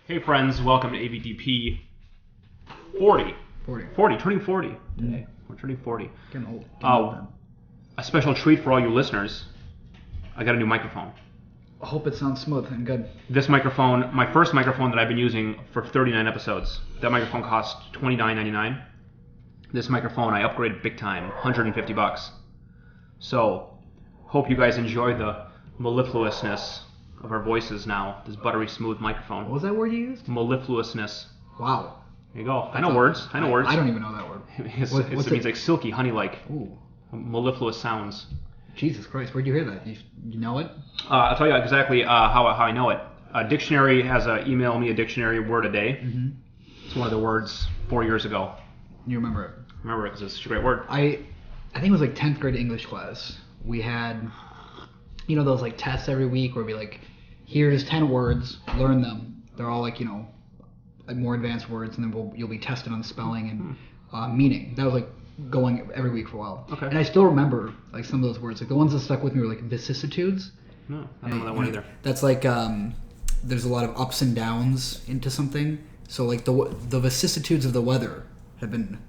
Hey friends, welcome to AVDP 40. 40, turning 40 today. We're turning 40. Getting old. A special treat for all you listeners. I got a new microphone. I hope it sounds smooth and good. This microphone, my first microphone that I've been using for 39 episodes, that microphone cost $29.99. This microphone I upgraded big time, $150. So, hope you guys enjoy the mellifluousness of our voices now. This buttery smooth microphone. What was that word you used? Mellifluousness. Wow. There you go. I know words. I don't even know that word. It means like silky, honey-like. Ooh. Mellifluous sounds. Jesus Christ, where'd you hear that? You know it? I'll tell you exactly how I know it. A dictionary has emailed me a dictionary word a day. Mm-hmm. It's one of the words 4 years ago. You remember it? I remember it because it's such a great word. I think it was like 10th grade English class. We had, those like tests every week where we like, here's 10 words, learn them. They're all like, more advanced words, and then you'll be tested on spelling and meaning. That was like going every week for a while. Okay. And I still remember like some of those words. Like the ones that stuck with me were like vicissitudes. No, I don't know that one either. That's like there's a lot of ups and downs into something. So like the vicissitudes of the weather have been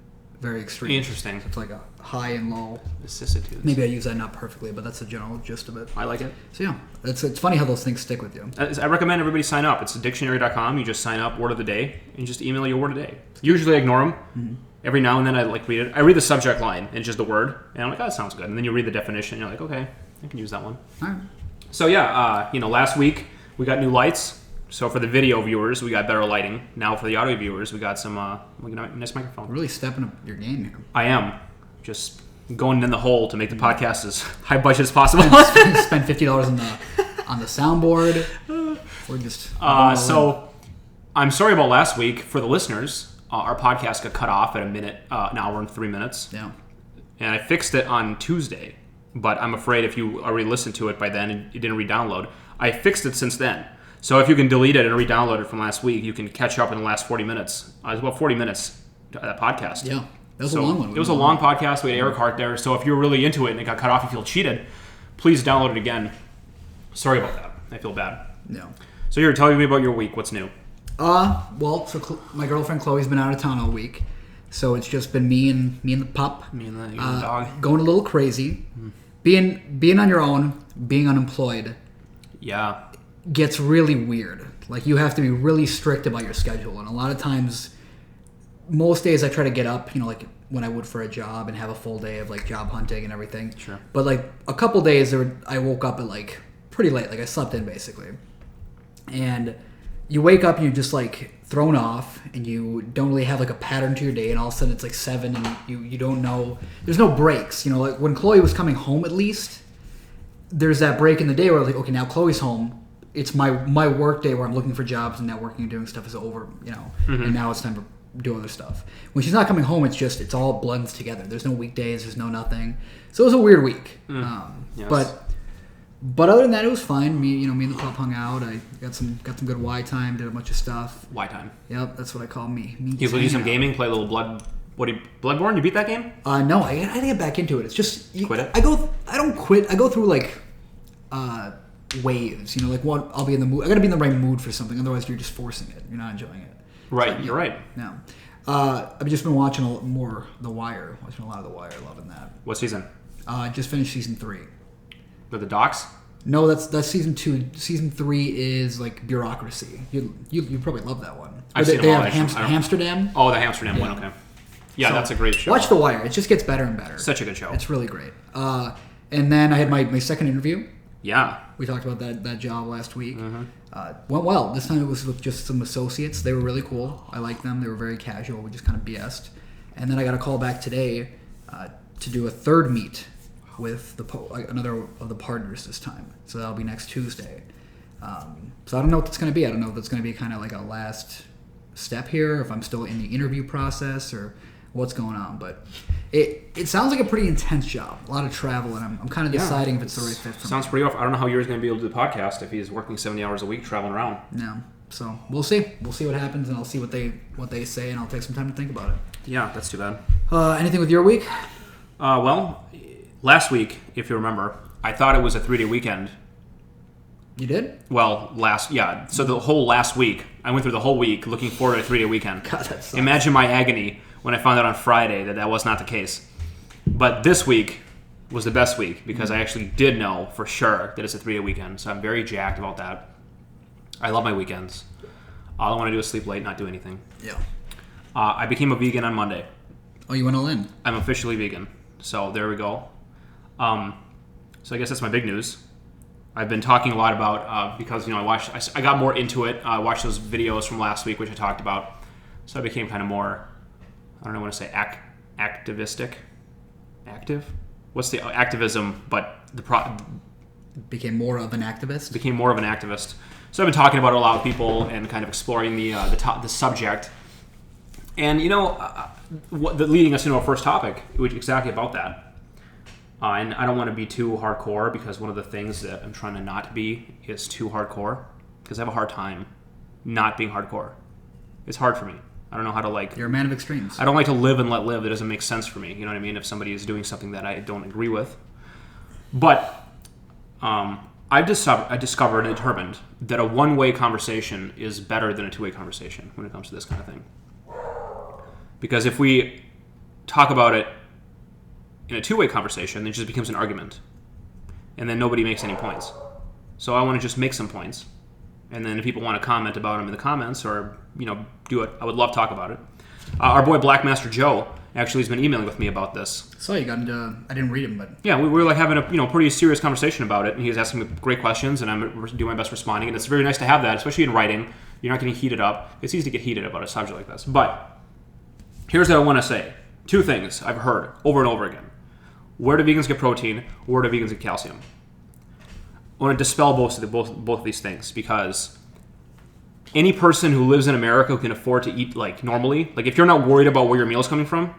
very extreme. Interesting. So it's like a high and low. Vicissitudes. Maybe I use that not perfectly, but that's the general gist of it. I like it. So yeah, it's funny how those things stick with you. I recommend everybody sign up. It's dictionary.com. You just sign up, word of the day, and just email your word of the day. Usually I ignore them. Mm-hmm. Every now and then I like read it. I read the subject line and just the word, and I'm like, oh, that sounds good. And then you read the definition, and you're like, okay, I can use that one. All right. So yeah, last week we got new lights. So for the video viewers, we got better lighting. Now for the audio viewers, we got some nice microphone. Really stepping up your game here. I am just going in the hole to make the podcast as high budget as possible. Spend $50 on the soundboard. Or just so I'm sorry about last week for the listeners. Our podcast got cut off at an hour and 3 minutes. Yeah. And I fixed it on Tuesday, but I'm afraid if you already listened to it by then and you didn't re-download, I fixed it since then. So if you can delete it and re-download it from last week, you can catch up in the last 40 minutes. It was about 40 minutes to that podcast. Yeah, that was a long one. It was a long podcast. We had Eric Hart there. So if you're really into it and it got cut off, you feel cheated, please download it again. Sorry about that. I feel bad. Yeah. So you're telling me about your week. What's new? My girlfriend Chloe's been out of town all week, so it's just been me and the pup. Me and the dog. Going a little crazy. Being on your own, being unemployed. Yeah. Gets really weird. Like you have to be really strict about your schedule, and a lot of times, most days I try to get up, like when I would for a job and have a full day of like job hunting and everything. Sure. But like a couple days, I woke up at like pretty late. Like I slept in basically, and you wake up and you're just like thrown off, and you don't really have like a pattern to your day, and all of a sudden it's like 7, and you don't know. There's no breaks. Like when Chloe was coming home, at least there's that break in the day where like, okay, now Chloe's home. It's my work day where I'm looking for jobs and networking and doing stuff is over, and now it's time to do other stuff. When she's not coming home, it's all blends together. There's no weekdays, there's no nothing. So it was a weird week. Yes. But other than that, it was fine. Me and the pup hung out. I got some good Y time, did a bunch of stuff. Y time. Yep, that's what I call me. You do some gaming, play a little Bloodborne. You beat that game? No, I had to get back into it. It's just quit it. I don't quit. I go through like waves, like what I'll be in the mood. I gotta be in the right mood for something, otherwise you're just forcing it. You're not enjoying it. Right, so, you're right. No. I've just been watching more The Wire. Watching a lot of The Wire, loving that. What season? Just finished season 3. With the docs? No, that's season 2. Season 3 is like bureaucracy. You probably love that one. I've seen them all. Amsterdam. Oh, the Amsterdam one. Okay. Yeah, so, that's a great show. Watch The Wire. It just gets better and better. Such a good show. It's really great. And then I had my second interview. Yeah. We talked about that job last week. Mm-hmm. Went well. This time it was with just some associates. They were really cool. I liked them. They were very casual. We just kind of BS'd. And then I got a call back today to do a third meet with another of the partners this time. So that'll be next Tuesday. So I don't know what that's going to be. I don't know if it's going to be kind of like a last step here, if I'm still in the interview process or what's going on. But it sounds like a pretty intense job. A lot of travel, and I'm kind of deciding if it's the right fit for me. Sounds pretty off. I don't know how Yuri's going to be able to do the podcast if he's working 70 hours a week traveling around. No. So we'll see. We'll see what happens, and I'll see what they say, and I'll take some time to think about it. Yeah, that's too bad. Anything with your week? Well, last week, if you remember, I thought it was a 3-day weekend You did? Well, so the whole last week, I went through the whole week looking forward to a 3-day weekend. God, that sucks. Imagine my agony when I found out on Friday that was not the case. But this week was the best week because I actually did know for sure that it's a 3-day weekend. So I'm very jacked about that. I love my weekends. All I want to do is sleep late, not do anything. Yeah. I became a vegan on Monday. Oh, you went all in? I'm officially vegan. So there we go. So I guess that's my big news. I've been talking a lot about, because, I got more into it. I watched those videos from last week, which I talked about. So I became kind of more, I don't know what to say, activistic? Active? What's the activism, but Became more of an activist? Became more of an activist. So I've been talking about it a lot with people and kind of exploring the subject. And, leading us into our first topic, which is exactly about that. And I don't want to be too hardcore because one of the things that I'm trying to not be is too hardcore because I have a hard time not being hardcore. It's hard for me. I don't know how to You're a man of extremes. I don't like to live and let live. It doesn't make sense for me. You know what I mean? If somebody is doing something that I don't agree with. But I discovered and determined that a one-way conversation is better than a two-way conversation when it comes to this kind of thing. Because if we talk about it in a two-way conversation, it just becomes an argument. And then nobody makes any points. So I want to just make some points. And then if people want to comment about them in the comments or, do it, I would love to talk about it. Our boy Blackmaster Joe actually has been emailing with me about this. So you got into, I didn't read him, but... Yeah, we were having a pretty serious conversation about it. And he was asking me great questions and I'm doing my best responding. And it's very nice to have that, especially in writing. You're not getting heated up. It's easy to get heated about a subject like this. But here's what I want to say. 2 things I've heard over and over again. Where do vegans get protein? Where do vegans get calcium? I want to dispel both of these things because any person who lives in America who can afford to eat normally, if you're not worried about where your meal is coming from,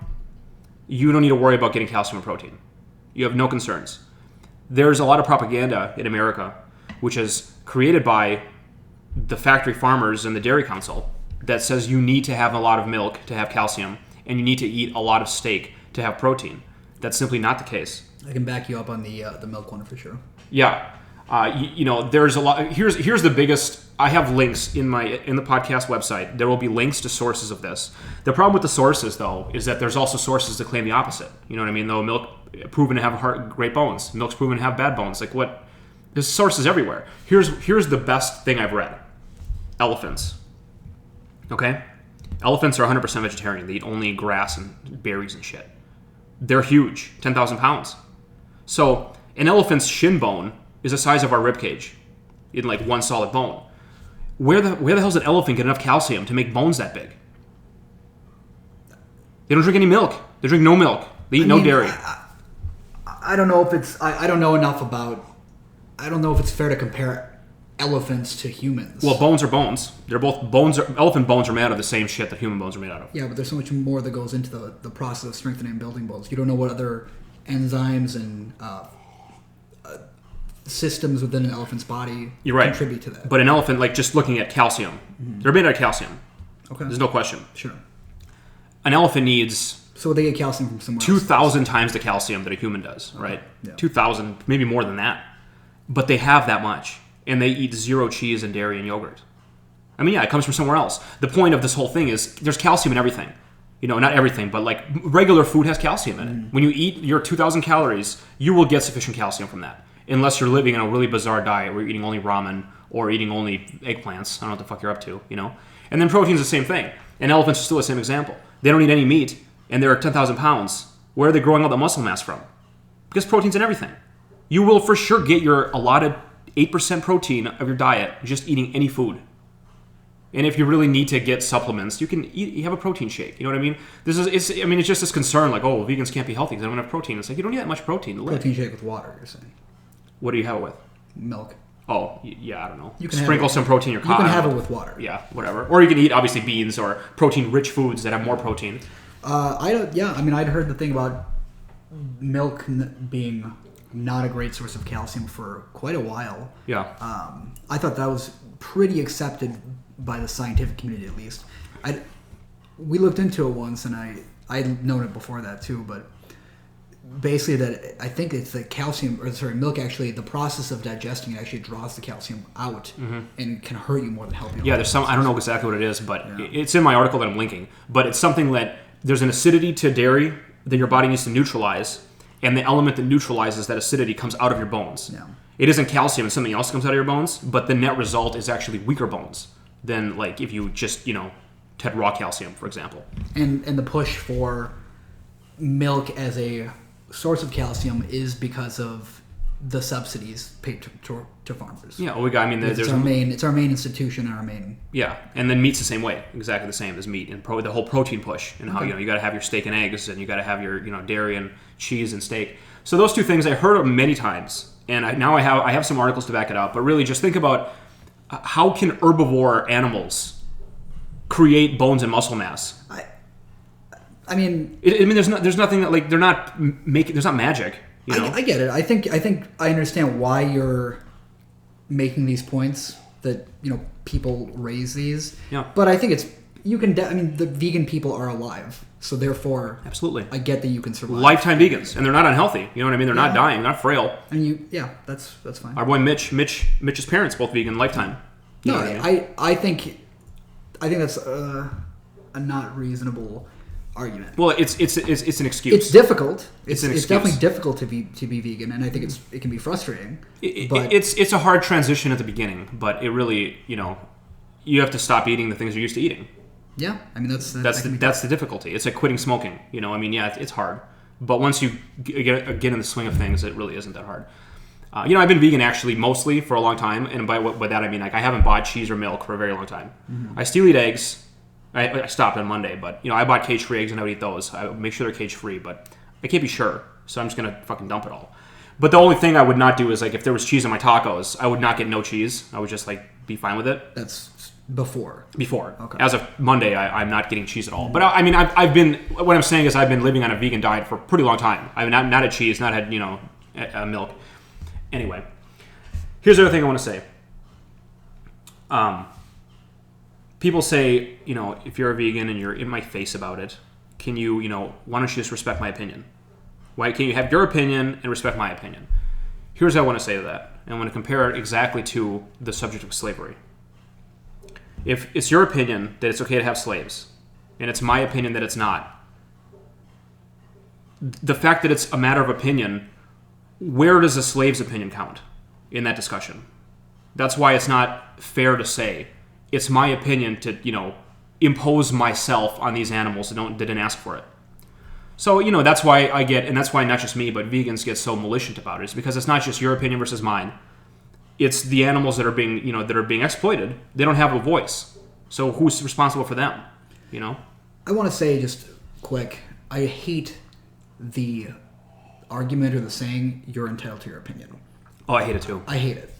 you don't need to worry about getting calcium or protein. You have no concerns. There's a lot of propaganda in America, which is created by the factory farmers and the Dairy Council, that says you need to have a lot of milk to have calcium and you need to eat a lot of steak to have protein. That's simply not the case. I can back you up on the milk one for sure. Yeah. There's a lot. Here's the biggest. I have links in the podcast website. There will be links to sources of this. The problem with the sources, though, is that there's also sources that claim the opposite. You know what I mean? Though milk proven to have great bones, milk's proven to have bad bones. There's sources everywhere. Here's the best thing I've read. Elephants. Okay, elephants are 100% vegetarian. They eat only grass and berries and shit. They're huge, 10,000 pounds. So an elephant's shin bone is the size of our rib cage in one solid bone. Where the hell does an elephant get enough calcium to make bones that big? They don't drink any milk. They drink no milk. They eat no dairy. I don't know if it's... I don't know enough about... I don't know if it's fair to compare elephants to humans. Well, bones are bones. They're both bones. Elephant bones are made out of the same shit that human bones are made out of. Yeah, but there's so much more that goes into the process of strengthening and building bones. You don't know what other enzymes and systems within an elephant's body contribute to that. But an elephant, just looking at calcium, they're made out of calcium. Okay. There's no question. Sure. An elephant needs... So they get calcium from somewhere 2,000 times the calcium that a human does, right? Yeah. 2,000, maybe more than that. But they have that much. And they eat 0 cheese and dairy and yogurt. I mean, yeah, it comes from somewhere else. The point of this whole thing is there's calcium in everything. Not everything, but regular food has calcium in it. When you eat your 2,000 calories, you will get sufficient calcium from that. Unless you're living in a really bizarre diet where you're eating only ramen or eating only eggplants. I don't know what the fuck you're up to, And then protein's the same thing. And elephants are still the same example. They don't eat any meat, and they're 10,000 pounds. Where are they growing all the muscle mass from? Because protein's in everything. You will for sure get your allotted 8% protein of your diet just eating any food. And if you really need to get supplements, you have a protein shake. You know what I mean? It's just this concern vegans can't be healthy because they don't have protein. It's you don't need that much protein to live. Protein shake with water, you're saying. What do you have it with? Milk. Oh, yeah, I don't know. You can sprinkle some protein in your coffee. You can have it with water. Yeah, whatever. Or you can eat, obviously, beans or protein-rich foods that have more protein. I'd heard the thing about milk being not a great source of calcium for quite a while. Yeah. I thought that was pretty accepted by the scientific community, at least. We looked into it once, and I'd known it before that too, but basically that I think it's the calcium, milk actually, the process of digesting it actually draws the calcium out and can hurt you more than help you. Yeah, there's I don't know exactly what it is, but it's in my article that I'm linking. But it's something that there's an acidity to dairy that your body needs to neutralize, and the element that neutralizes that acidity comes out of your bones. Yeah. It isn't calcium, it's something else that comes out of your bones, but the net result is actually weaker bones than like if you just, had raw calcium, for example. And the push for milk as a source of calcium is because of the subsidies paid to farmers. Yeah, there's it's our main institution and our main. Yeah, and then meat's the same way, exactly the same as meat, and the whole protein push, and how you got to have your steak and eggs, and you got to have your dairy and cheese and steak. So those two things I heard of many times, and I have some articles to back it up. But really, just think about how can herbivore animals create bones and muscle mass? There's nothing that like they're not making. There's not magic. I get it. I think I understand why you're making these points that people raise these. Yeah. But I think it's the vegan people are alive, so therefore, absolutely, I get that you can survive. Lifetime vegans, and they're not unhealthy. You know what I mean? They're not dying. They're not frail. And that's fine. Our boy Mitch's parents both vegan, lifetime. I think that's a not reasonable argument. Well, it's an excuse. It's difficult. It's definitely difficult to be vegan, and I think it can be frustrating. But it's a hard transition at the beginning, but it really you have to stop eating the things you're used to eating. Yeah, that's the difficulty. It's like quitting smoking. It's hard, but once you get in the swing of things, it really isn't that hard. I've been vegan actually mostly for a long time, and by that I mean like I haven't bought cheese or milk for a very long time. Mm-hmm. I still eat eggs. I stopped on Monday, but I bought cage-free eggs and I would eat those. I would make sure they're cage-free, but I can't be sure, so I'm just gonna fucking dump it all. But the only thing I would not do is like if there was cheese on my tacos, I would not get no cheese. I would just like be fine with it. That's before. Okay. As of Monday, I'm not getting cheese at all. But I've been. What I'm saying is I've been living on a vegan diet for a pretty long time. I've not had cheese, not had milk. Anyway, here's the other thing I want to say. People say, if you're a vegan and you're in my face about it, can you, why don't you just respect my opinion? Why can't you have your opinion and respect my opinion? Here's what I want to say to that. And I want to compare it exactly to the subject of slavery. If it's your opinion that it's okay to have slaves, and it's my opinion that it's not, the fact that it's a matter of opinion, where does a slave's opinion count in that discussion? That's why it's not fair to say, it's my opinion to, impose myself on these animals that didn't ask for it. So, that's why and that's why not just me, but vegans get so malicious about it. It's because it's not just your opinion versus mine. It's the animals that are being exploited. They don't have a voice. So who's responsible for them? I want to say just quick, I hate the argument or the saying, you're entitled to your opinion. Oh, I hate it too. I hate it.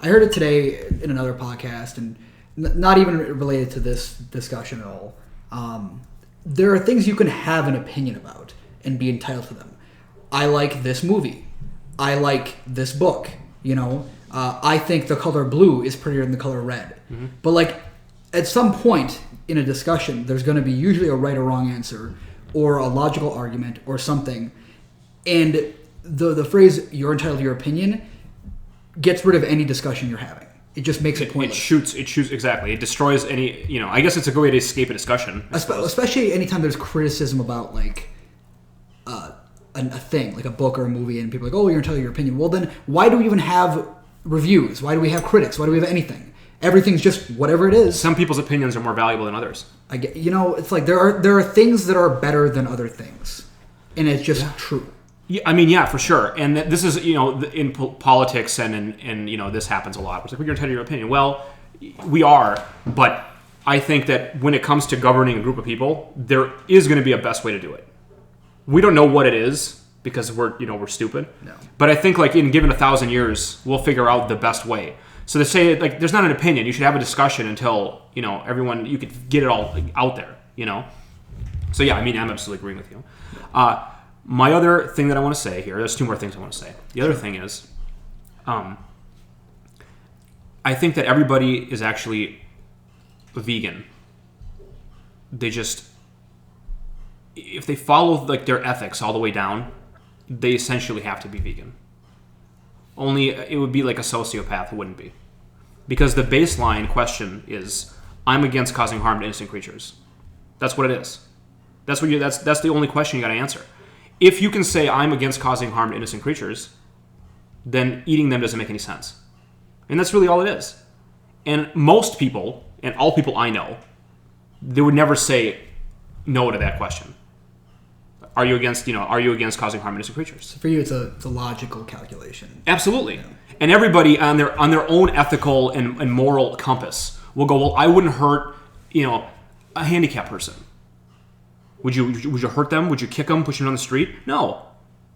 I heard it today in another podcast, and not even related to this discussion at all. There are things you can have an opinion about and be entitled to them. I like this movie. I like this book. I think the color blue is prettier than the color red. Mm-hmm. But at some point in a discussion, there's going to be usually a right or wrong answer or a logical argument or something. And the phrase, you're entitled to your opinion, gets rid of any discussion you're having. It just makes it pointless. It shoots, exactly. It destroys any, I guess it's a good way to escape a discussion. Especially anytime there's criticism about, a thing, like a book or a movie, and people are like, oh, you're entitled to your opinion. Well, then why do we even have reviews? Why do we have critics? Why do we have anything? Everything's just whatever it is. Some people's opinions are more valuable than others. I get, it's like there are things that are better than other things, and it's just true. Yeah, for sure. And this is, in politics and this happens a lot. It's like, well, you're entitled to your opinion. Well, we are, but I think that when it comes to governing a group of people, there is going to be a best way to do it. We don't know what it is because we're stupid. No. But I think given 1,000 years, we'll figure out the best way. So to say there's not an opinion, you should have a discussion until, everyone, you could get it all out there, So yeah, I'm absolutely agreeing with you. My other thing that I want to say here, there's two more things I want to say. The other thing is, I think that everybody is actually vegan. They just, if they follow their ethics all the way down, they essentially have to be vegan. Only it would be like a sociopath who wouldn't be. Because the baseline question is, I'm against causing harm to innocent creatures. That's what it is. That's the only question you got to answer. If you can say I'm against causing harm to innocent creatures, then eating them doesn't make any sense. And that's really all it is. And most people, and all people I know, they would never say no to that question. Are you against causing harm to innocent creatures? So for you, it's a logical calculation. Absolutely. Yeah. And everybody on their own ethical and moral compass will go, well, I wouldn't hurt, a handicapped person. Would you hurt them? Would you kick them, push them on the street? No.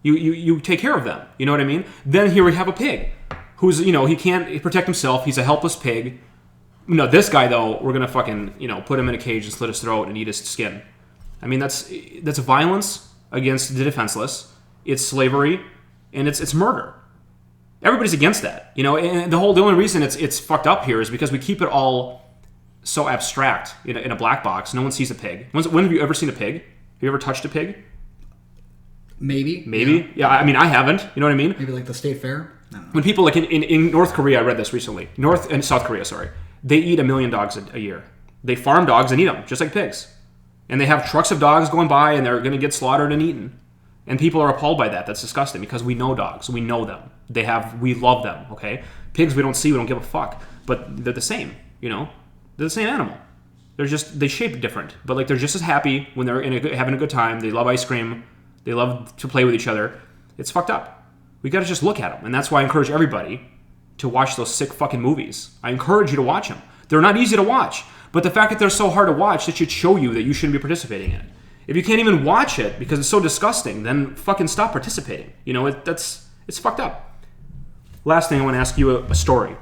You take care of them. You know what I mean? Then here we have a pig who's, he can't protect himself. He's a helpless pig. This guy, though, we're going to fucking, put him in a cage and slit his throat and eat his skin. I mean, that's violence against the defenseless. It's slavery, and it's murder. Everybody's against that. And the only reason it's fucked up here is because we keep it all so abstract in a black box. No one sees a pig. When have you ever seen a pig? Have you ever touched a pig? Maybe. Yeah, I mean, I haven't. You know what I mean? Maybe like the state fair? I don't know. When people, like in North Korea, I read this recently. North and South Korea, sorry. They eat 1 million dogs a year. They farm dogs and eat them, just like pigs. And they have trucks of dogs going by, and they're going to get slaughtered and eaten. And people are appalled by that. That's disgusting, because we know dogs. We know them. We love them, okay? Pigs we don't see, we don't give a fuck. But they're the same, They're the same animal. They shape different. But like, they're just as happy when they're having a good time. They love ice cream. They love to play with each other. It's fucked up. We got to just look at them. And that's why I encourage everybody to watch those sick fucking movies. I encourage you to watch them. They're not easy to watch. But the fact that they're so hard to watch, that should show you that you shouldn't be participating in it. If you can't even watch it because it's so disgusting, then fucking stop participating. It's fucked up. Last thing, I want to ask you a story.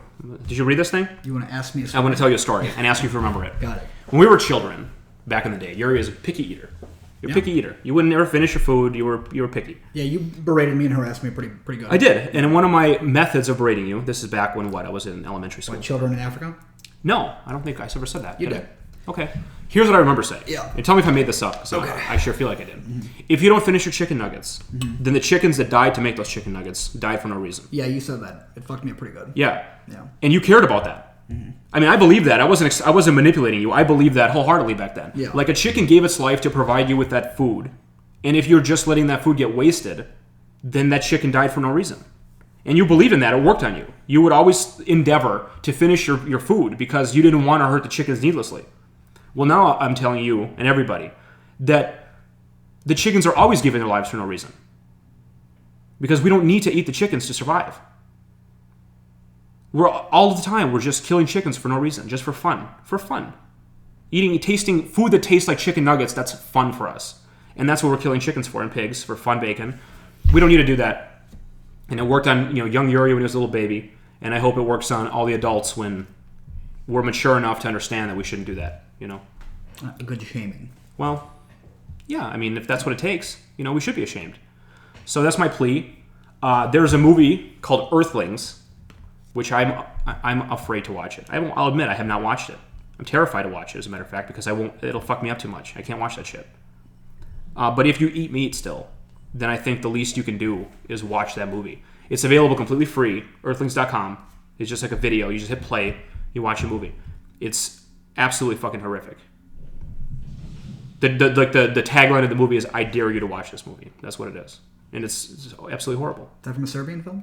Did you read this thing? You want to ask me a story? I want to tell you a story and ask you if you remember it. Got it. When we were children, back in the day, Yuri is a picky eater. You're a picky eater. You wouldn't ever finish your food. You were picky. Yeah, you berated me and harassed me pretty good. I did. And one of my methods of berating you, this is back when I was in elementary school. What, children in Africa? No, I don't think I ever said that. You did. Okay. Here's what I remember saying. Yeah. And tell me if I made this up. So okay. I sure feel like I did. Mm-hmm. If you don't finish your chicken nuggets, then the chickens that died to make those chicken nuggets died for no reason. Yeah, you said that. It fucked me up pretty good. Yeah. And you cared about that. Mm-hmm. I mean, I believe that. I wasn't manipulating you. I believed that wholeheartedly back then. Yeah. Like, a chicken gave its life to provide you with that food. And if you're just letting that food get wasted, then that chicken died for no reason. And you believed in that. It worked on you. You would always endeavor to finish your food because you didn't want to hurt the chickens needlessly. Well, now I'm telling you and everybody that the chickens are always giving their lives for no reason. Because we don't need to eat the chickens to survive. All the time, we're just killing chickens for no reason, just for fun. For fun. Tasting food that tastes like chicken nuggets, that's fun for us. And that's what we're killing chickens for, and pigs, for fun bacon. We don't need to do that. And it worked on young Yuri when he was a little baby. And I hope it works on all the adults when we're mature enough to understand that we shouldn't do that. A good shaming. Well, yeah. I mean, if that's what it takes, we should be ashamed. So that's my plea. There's a movie called Earthlings, which I'm afraid to watch it. I'll admit I have not watched it. I'm terrified to watch it, as a matter of fact, because it'll fuck me up too much. I can't watch that shit. But if you eat meat still, then I think the least you can do is watch that movie. It's available completely free. Earthlings.com. It's just like a video. You just hit play. You watch a movie. It's absolutely fucking horrific. The tagline of the movie is, "I dare you to watch this movie." That's what it is, and it's absolutely horrible. Is that from a Serbian film?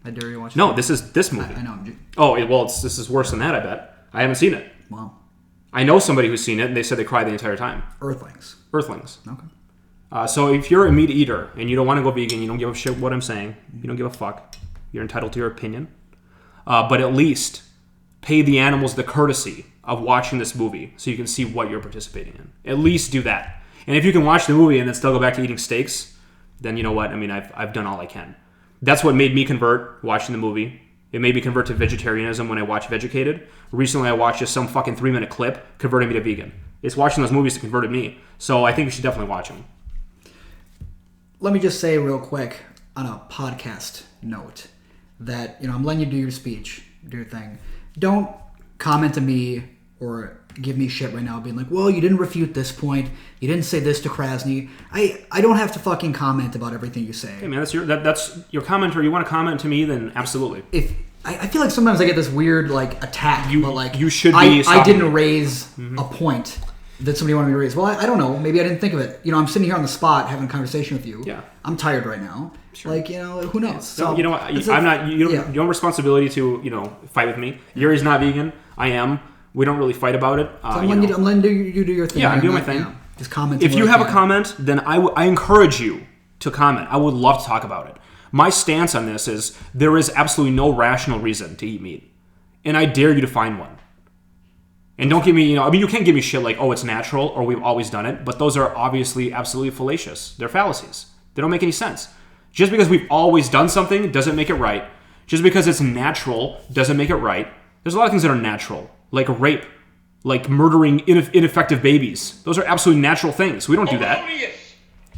I dare you to watch. No, this is this movie. I know. This is worse than that. I bet. I haven't seen it. Wow. I know somebody who's seen it, and they said they cried the entire time. Earthlings. Okay. So if you're a meat eater and you don't want to go vegan, you don't give a shit what I'm saying, you don't give a fuck, you're entitled to your opinion. But at least pay the animals the courtesy of watching this movie so you can see what you're participating in. At least do that. And if you can watch the movie and then still go back to eating steaks, then you know what? I mean, I've done all I can. That's what made me convert watching the movie. It made me convert to vegetarianism when I watched Vegucated. Recently, I watched just some fucking 3-minute clip converting me to vegan. It's watching those movies that converted me. So I think you should definitely watch them. Let me just say real quick on a podcast note that, I'm letting you do your speech, do your thing. Don't comment to me or give me shit right now, being like, well, you didn't refute this point. You didn't say this to Krasny. I don't have to fucking comment about everything you say. Hey, man, that's your comment, or you want to comment to me, then absolutely. If I feel like sometimes I get this weird, like, attack, but, like, you should be I didn't raise a point that somebody wanted me to raise. Well, I don't know. Maybe I didn't think of it. You know, I'm sitting here on the spot having a conversation with you. Yeah. I'm tired right now. Sure. Like, you know, who knows? So, you know what? You don't have responsibility to, you know, fight with me. Yuri's not vegan. I am. We don't really fight about it. So I'm letting you do your thing. Yeah, I'm doing my thing. You know, just comment. If you have a comment, then I encourage you to comment. I would love to talk about it. My stance on this is there is absolutely no rational reason to eat meat. And I dare you to find one. And don't give me, you know, I mean, you can't give me shit like, oh, it's natural or we've always done it. But those are obviously absolutely fallacious. They're fallacies. They don't make any sense. Just because we've always done something doesn't make it right. Just because it's natural doesn't make it right. There's a lot of things that are natural, like rape, like murdering ineffective babies. Those are absolutely natural things. We don't do that.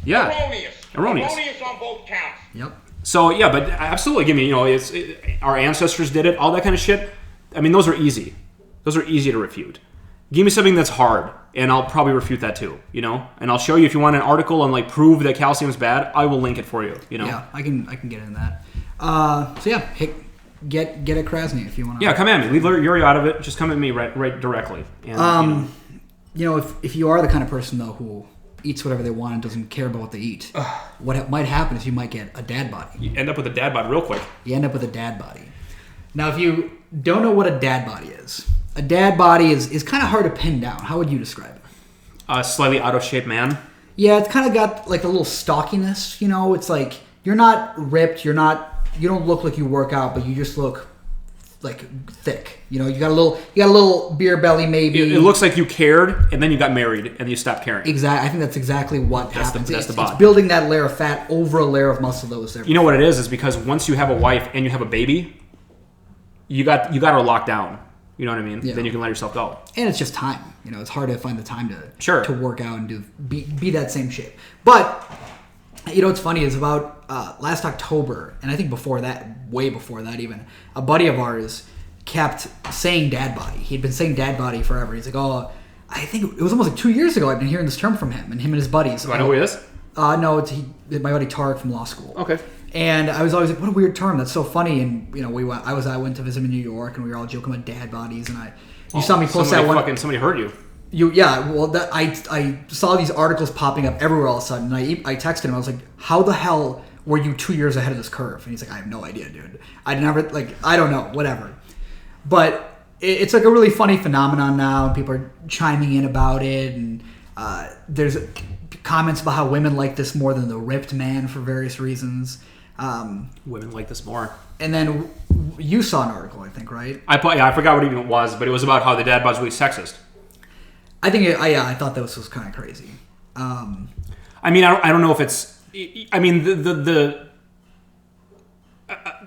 Yeah. Erroneous on both counts. Yep. So, yeah, but absolutely, give me, you know, our ancestors did it, all that kind of shit. I mean, those are easy. Those are easy to refute. Give me something that's hard, and I'll probably refute that too, you know? And I'll show you if you want an article and, like, prove that calcium is bad, I will link it for you, you know? Yeah, I can get into that. So, yeah, get at Krasny if you want to. Yeah, come at me. Leave Yuri out of it. Just come at me right directly. And, you know, if you are the kind of person, though, who eats whatever they want and doesn't care about what they eat, what might happen is you might get a dad body. You end up with a dad bod real quick. You end up with a dad body. Now, if you don't know what a dad body is, a dad body is kind of hard to pin down. How would you describe it? A slightly out of shape man. Yeah, it's kind of got like a little stockiness, you know? It's like you're not ripped, you don't look like you work out, but you just look like thick. You know, you got a little beer belly maybe. It looks like you cared and then you got married and you stopped caring. Exactly. I think that's exactly what happens. That's the bod. It's building that layer of fat over a layer of muscle that was there. You know what it is because once you have a wife and you have a baby, you got her locked down. You know what I mean? Yeah. Then you can let yourself go. And it's just time. You know, it's hard to find the time to work out and be that same shape. But you know what's funny is about last October, and I think before that, way before that even, a buddy of ours kept saying dad body. He'd been saying dad body forever. He's like, oh, I think it was almost like 2 years ago I've been hearing this term from him and his buddies. Do I know who he is? No, it's my buddy Tarek from law school. Okay. And I was always like, what a weird term. That's so funny. And, you know, I went to visit him in New York, and we were all joking about dad bodies. And you saw me post that one. Somebody heard you. Yeah, well, I saw these articles popping up everywhere all of a sudden. And I texted him. I was like, how the hell were you 2 years ahead of this curve? And he's like, I have no idea, dude. I don't know, whatever. But it's like a really funny phenomenon now. And people are chiming in about it. And there's comments about how women like this more than the ripped man for various reasons. Women like this more. And then you saw an article, I think, right? I forgot what even it was, but it was about how the dad bod's really sexist. I think, I thought that was kind of crazy. I mean, I don't know if it's. I mean, the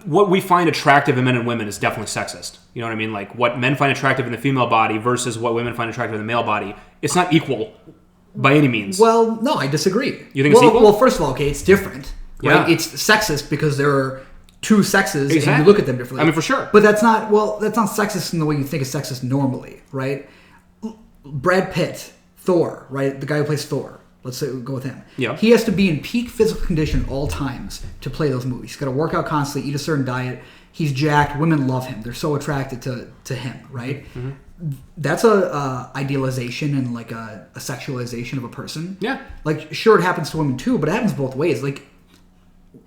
what we find attractive in men and women is definitely sexist. You know what I mean? Like what men find attractive in the female body versus what women find attractive in the male body. It's not equal by any means. Well, no, I disagree. You think it's equal? Well, first of all, okay, it's different. Right? Yeah. It's sexist because there are two sexes exactly. and you look at them differently. I mean, for sure. But that's not sexist in the way you think of sexist normally, right? Brad Pitt, Thor, right? The guy who plays Thor. Let's say we go with him. Yeah. He has to be in peak physical condition all times to play those movies. He's got to work out constantly, eat a certain diet. He's jacked. Women love him. They're so attracted to him, right? Mm-hmm. That's a idealization and like a sexualization of a person. Yeah. Like, sure, it happens to women too, but it happens both ways. Like,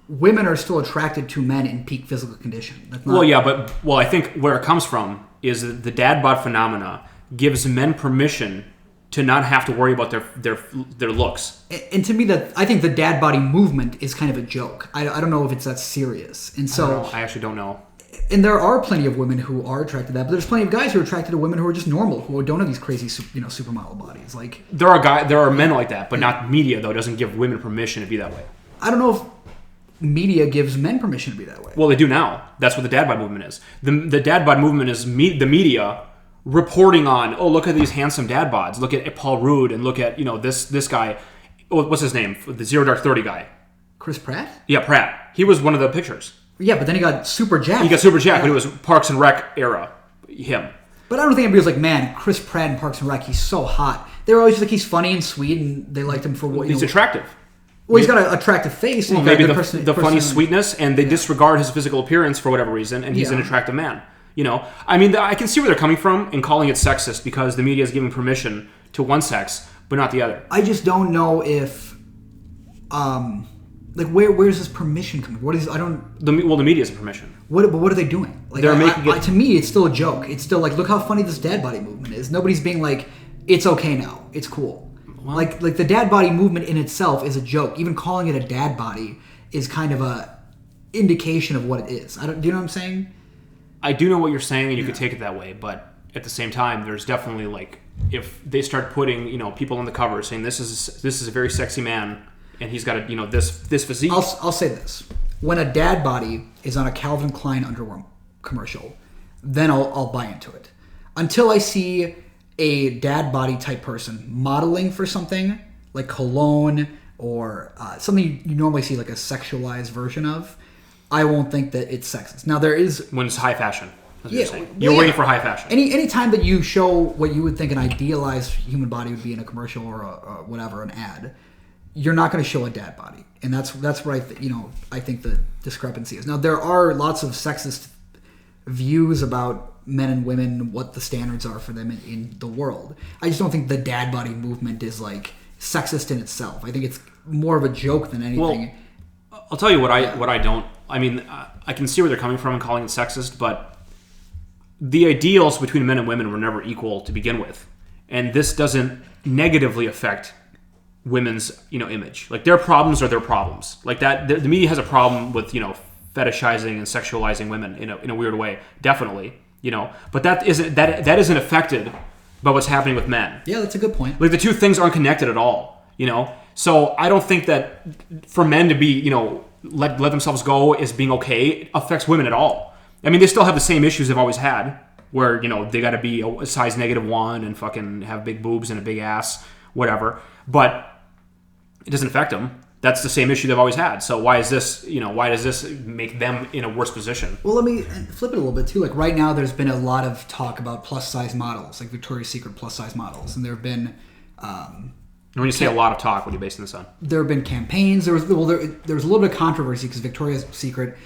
women are still attracted to men in peak physical condition. That's not... I think where it comes from is the dad bod phenomena gives men permission to not have to worry about their looks. And to me, I think the dad body movement is kind of a joke. I don't know if it's that serious. And so I actually don't know. And there are plenty of women who are attracted to that, but there's plenty of guys who are attracted to women who are just normal, who don't have these crazy, supermodel bodies. Like there are men like that, but not media though doesn't give women permission to be that way. I don't know if media gives men permission to be that way. Well, they do now. That's what the dad bod movement is. The dad bod movement is the media reporting on, oh, look at these handsome dad bods. Look at Paul Rudd and look at, this guy. What's his name? The Zero Dark 30 guy. Chris Pratt? Yeah, Pratt. He was one of the pictures. Yeah, but then he got super jacked. But it was Parks and Rec era. Him. But I don't think anybody was like, man, Chris Pratt in Parks and Rec, he's so hot. They were always just like, he's funny and sweet, and they liked him for what he's attractive. Well, he's got an attractive face. Well, maybe the funny sweetness, and they disregard his physical appearance for whatever reason, and he's an attractive man. I mean, I can see where they're coming from in calling it sexist because the media is giving permission to one sex, but not the other. I just don't know if, where's this permission coming? What is? I don't. The media's permission. What are they doing? Like, they're making it. To me, it's still a joke. It's still like, look how funny this dad body movement is. Nobody's being like, it's okay now. It's cool. Well, like the dad body movement in itself is a joke. Even calling it a dad body is kind of a indication of what it is. Do you know what I'm saying? I do know what you're saying, and you could take it that way, but at the same time, there's definitely like, if they start putting people on the cover saying this is a very sexy man and he's got this physique. I'll say this: when a dad body is on a Calvin Klein underwear commercial, then I'll buy into it. Until I see a dad body type person modeling for something like cologne or something you normally see like a sexualized version of, I won't think that it's sexist. Now there is when it's high fashion. You're waiting for high fashion. Any time that you show what you would think an idealized human body would be in a commercial or an ad, you're not going to show a dad body, and that's where I think the discrepancy is. Now there are lots of sexist views about men and women, what the standards are for them in the world. I just don't think the dad body movement is like sexist in itself. I think it's more of a joke than anything. Well, I'll tell you what I don't. I mean, I can see where they're coming from and calling it sexist, but the ideals between men and women were never equal to begin with, and this doesn't negatively affect women's image. Like their problems are their problems. Like that, the media has a problem with fetishizing and sexualizing women in a weird way, definitely. But that isn't affected by what's happening with men. Yeah, that's a good point. Like the two things aren't connected at all. So I don't think that for men to be let themselves go as being okay affects women at all. I mean, they still have the same issues they've always had, where they got to be a size -1 and fucking have big boobs and a big ass, whatever. But it doesn't affect them. That's the same issue they've always had. So why is this? Why does this make them in a worse position? Well, let me flip it a little bit too. Like right now, there's been a lot of talk about plus size models, like Victoria's Secret plus size models, and there have been. When you say a lot of talk, what are you basing this on? There have been campaigns. There was a little bit of controversy because Victoria's Secret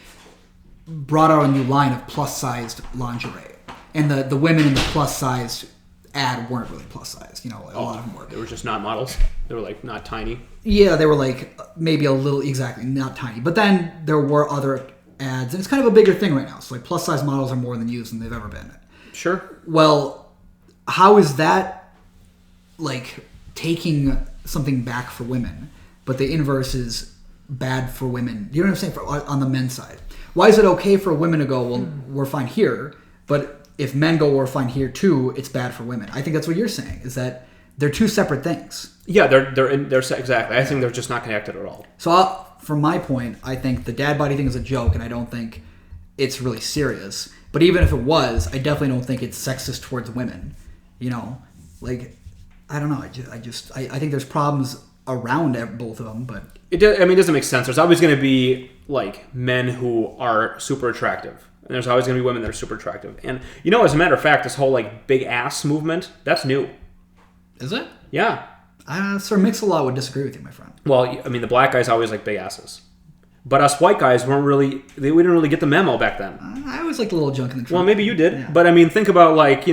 brought out a new line of plus sized lingerie, and the women in the plus sized ad weren't really plus sized. A lot of them were. They were just not models. They were like not tiny. Yeah, they were like maybe a little, exactly, not tiny. But then there were other ads, and it's kind of a bigger thing right now. So like plus size models are more in the news than they've ever been. Sure. Well, how is that like taking something back for women, but the inverse is bad for women? You know what I'm saying? On the men's side, why is it okay for women to go, well, we're fine here, but if men go, we're fine here too, it's bad for women? I think that's what you're saying, is that they're two separate things. Yeah, they're exactly. I think they're just not connected at all. So from my point, I think the dad body thing is a joke, and I don't think it's really serious. But even if it was, I definitely don't think it's sexist towards women. Like I don't know. I think there's problems around both of them, but it doesn't make sense. There's always going to be like men who are super attractive, and there's always going to be women that are super attractive. And as a matter of fact, this whole like big ass movement, that's new. Is it? Yeah. Sir Mix-a-Lot would disagree with you, my friend. Well, I mean, the black guys always like big asses, but us white guys we didn't really get the memo back then. I always liked a little junk in the trunk. Well, maybe you did, yeah. But I mean, think about like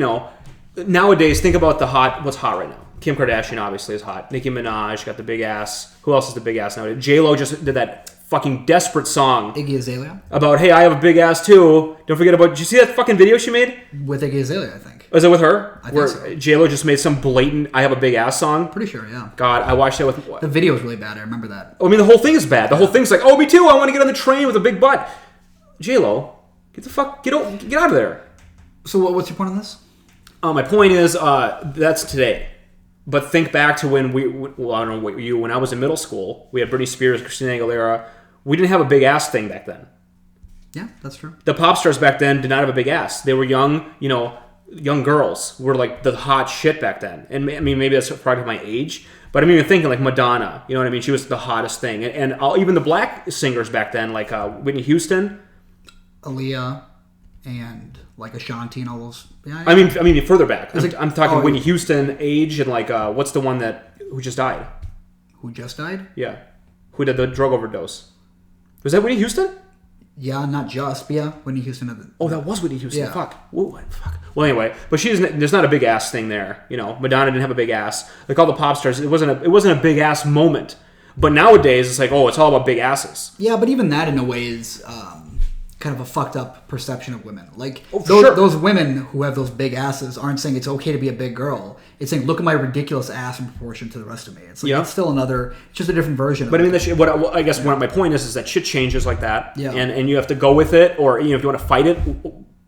nowadays. Think about what's hot right now. Kim Kardashian obviously is hot. Nicki Minaj got the big ass. Who else is the big ass nowadays? J-Lo just did that fucking desperate song. Iggy Azalea? About, hey, I have a big ass too. Don't forget about... Did you see that fucking video she made? With Iggy Azalea, I think. Was it with her? I think so. J-Lo just made some blatant I have a big ass song? Pretty sure, yeah. God, I watched that with... The video was really bad. I remember that. I mean, the whole thing is bad. The whole thing's like, oh, me too. I want to get on the train with a big butt. J-Lo, get out of there. So what's your point on this? My point is, that's today. But think back to when I don't know what you, when I was in middle school, we had Britney Spears, Christina Aguilera. We didn't have a big ass thing back then. Yeah, that's true. The pop stars back then did not have a big ass. They were young, young girls were like the hot shit back then. And I mean, maybe that's a product of my age. But I'm even thinking like Madonna, you know what I mean? She was the hottest thing. And even the black singers back then, like Whitney Houston. Aaliyah. and like Ashanti and all those. Yeah, I mean further back. I'm talking oh, Whitney Houston age and like what's the one who just died? Who just died? Yeah, who did the drug overdose? Was that Whitney Houston? Yeah, not just, but yeah, Whitney Houston. That was Whitney Houston. Yeah. Fuck. Whoa, fuck. Well, anyway, but there's not a big ass thing there. You know, Madonna didn't have a big ass. Like all the pop stars, it wasn't a big ass moment. But nowadays, it's like, oh, it's all about big asses. Yeah, but even that in a way is kind of a fucked up perception of women. Like sure. Those women who have those big asses aren't saying it's okay to be a big girl. It's saying, look at my ridiculous ass in proportion to the rest of me. It's like it's still it's just a different version. But I mean, my point is that shit changes like that, yeah. and you have to go with it, or if you want to fight it,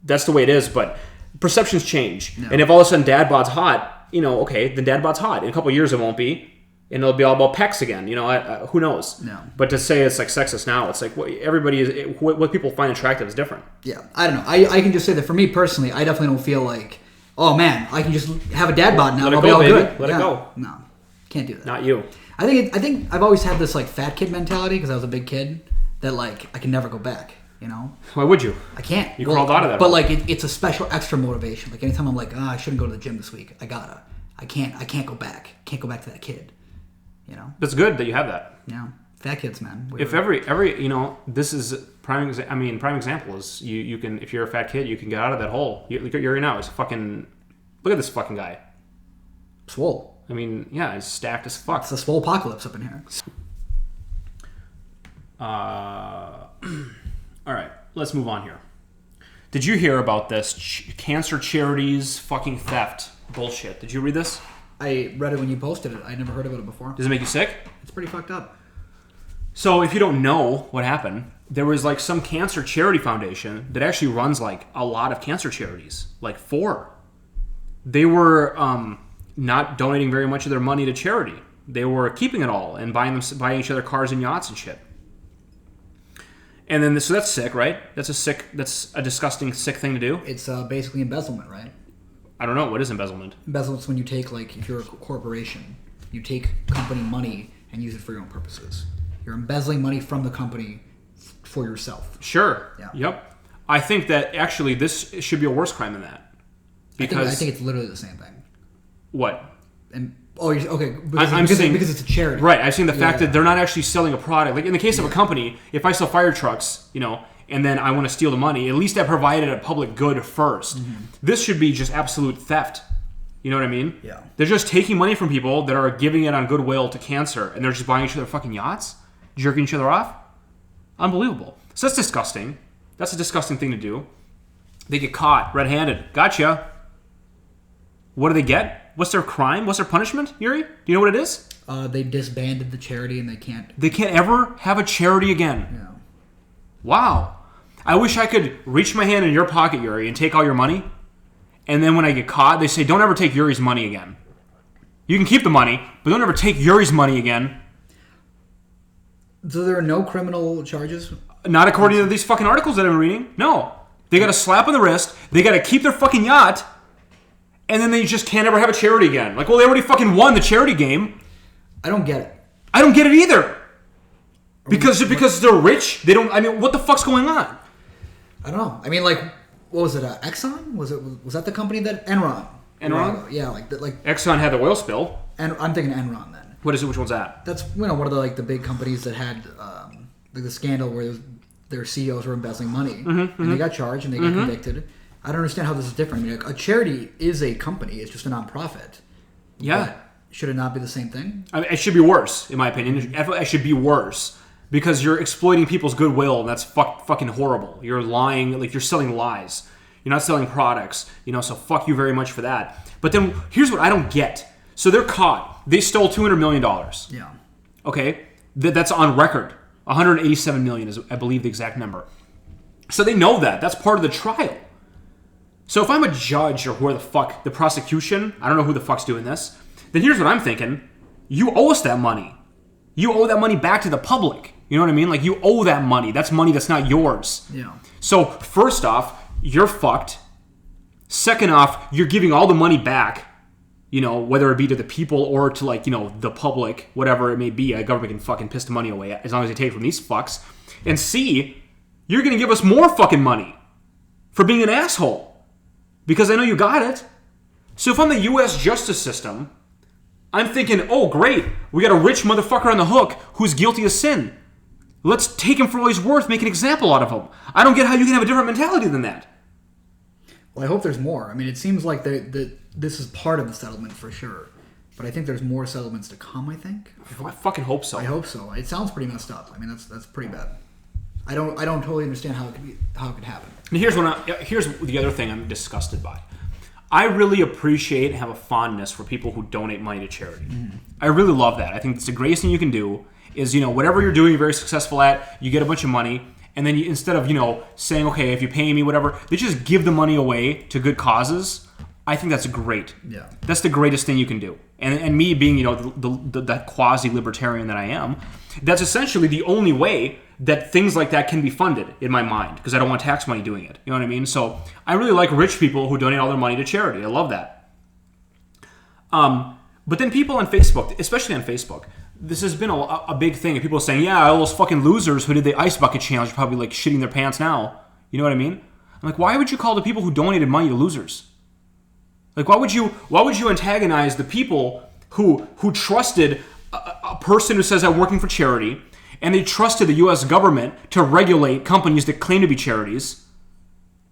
that's the way it is. But perceptions change, and if all of a sudden Dadbod's hot, okay, then Dadbod's hot. In a couple of years, it won't be. And it'll be all about pecs again, who knows? No. But to say it's like sexist now, it's like what people find attractive is different. Yeah, I don't know. I can just say that for me personally, I definitely don't feel like, oh man, I can just have a dad bod now. Let it I'll go, be all baby. good. Let it go. No, can't do that. Not you. I think I've always had this like fat kid mentality because I was a big kid that like I can never go back. Why would you? I can't. You crawled out of that. But like it's a special extra motivation. Like anytime I'm like, I shouldn't go to the gym this week. I can't go back. Can't go back to that kid. That's good that you have that. Yeah, fat kids, man. If every this is prime example is you can, if you're a fat kid, you can get out of that hole. You're now. It's fucking, look at this fucking guy. Swole. I mean, yeah, he's stacked as fuck. It's a swole apocalypse up in here. All right, let's move on here. Did you hear about this cancer charities fucking theft bullshit? Did you read this? I read it when you posted it. I never heard about it before. Does it make you sick? It's pretty fucked up. So if you don't know what happened, there was like some cancer charity foundation that actually runs like a lot of cancer charities, like 4. They were not donating very much of their money to charity. They were keeping it all and buying each other cars and yachts and shit. And then so that's sick, right? That's a disgusting, sick thing to do. It's basically embezzlement, right? I don't know. What is embezzlement? Embezzlement's when you take, like, if you're a corporation, you take company money and use it for your own purposes. You're embezzling money from the company for yourself. Sure. Yeah. Yep. I think that actually this should be a worse crime than that. Because I think it's literally the same thing. What? Okay. I'm saying because it's a charity. Right. I've seen the fact that they're not actually selling a product. Like in the case of a company, if I sell fire trucks, and then I want to steal the money, at least I provided a public good first. Mm-hmm. This should be just absolute theft. You know what I mean? Yeah. They're just taking money from people that are giving it on goodwill to cancer, and they're just buying each other fucking yachts, jerking each other off. Unbelievable. So that's disgusting. That's a disgusting thing to do. They get caught red-handed. Gotcha. What do they get? What's their crime? What's their punishment, Yuri? Do you know what it is? They disbanded the charity and they can't ever have a charity again. Yeah. Wow. I wish I could reach my hand in your pocket, Yuri, and take all your money. And then when I get caught, they say, don't ever take Yuri's money again. You can keep the money, but don't ever take Yuri's money again. So there are no criminal charges? Not according to these fucking articles that I've been reading. No. They got a slap on the wrist. They got to keep their fucking yacht. And then they just can't ever have a charity again. Like, well, they already fucking won the charity game. I don't get it. I don't get it either. Because they're rich, they don't. I mean, what the fuck's going on? I don't know. I mean, like, what was it? Exxon? Was that the company that Enron? Enron? Yeah, like Exxon had the oil spill. And I'm thinking Enron then. What is it? Which one's that? That's one of the big companies that had the scandal where their CEOs were embezzling money and they got charged and they got convicted. I don't understand how this is different. I mean, a charity is a company; it's just a nonprofit. Yeah. But should it not be the same thing? I mean, it should be worse, in my opinion. It should be worse. Because you're exploiting people's goodwill, and that's fucking horrible. You're lying, like you're selling lies. You're not selling products, so fuck you very much for that. But then, here's what I don't get. So they're caught. They stole $200 million. Yeah. Okay? That's on record. 187 million is, I believe, the exact number. So they know that. That's part of the trial. So if I'm a judge or who the fuck, the prosecution, I don't know who the fuck's doing this, then here's what I'm thinking. You owe us that money. You owe that money back to the public. You know what I mean? Like, you owe that money. That's money that's not yours. Yeah. So, first off, you're fucked. Second off, you're giving all the money back, whether it be to the people or to, the public, whatever it may be. A government can fucking piss the money away as long as they take it from these fucks. And C, you're going to give us more fucking money for being an asshole. Because I know you got it. So if I'm the U.S. justice system, I'm thinking, oh, great, we got a rich motherfucker on the hook who's guilty of sin. Let's take him for all he's worth, make an example out of him. I don't get how you can have a different mentality than that. Well, I hope there's more. I mean, it seems like this is part of the settlement for sure. But I think there's more settlements to come, I think. I fucking hope so. I hope so. It sounds pretty messed up. I mean, that's pretty bad. I don't totally understand how it could happen. And here's the other thing I'm disgusted by. I really appreciate and have a fondness for people who donate money to charity. Mm-hmm. I really love that. I think it's the greatest thing you can do is, whatever you're doing, you're very successful at, you get a bunch of money, and then instead of, saying, okay, if you pay me, whatever, they just give the money away to good causes. I think that's great. Yeah. That's the greatest thing you can do. And me being, the quasi-libertarian that I am, that's essentially the only way that things like that can be funded in my mind, because I don't want tax money doing it. You know what I mean? So I really like rich people who donate all their money to charity. I love that. But then people on Facebook, especially on Facebook, this has been a big thing. And people are saying, yeah, all those fucking losers who did the ice bucket challenge are probably like shitting their pants now. You know what I mean? I'm like, why would you call the people who donated money to losers? Like, why would you antagonize the people who trusted a person who says I'm working for charity, and they trusted the U.S. government to regulate companies that claim to be charities,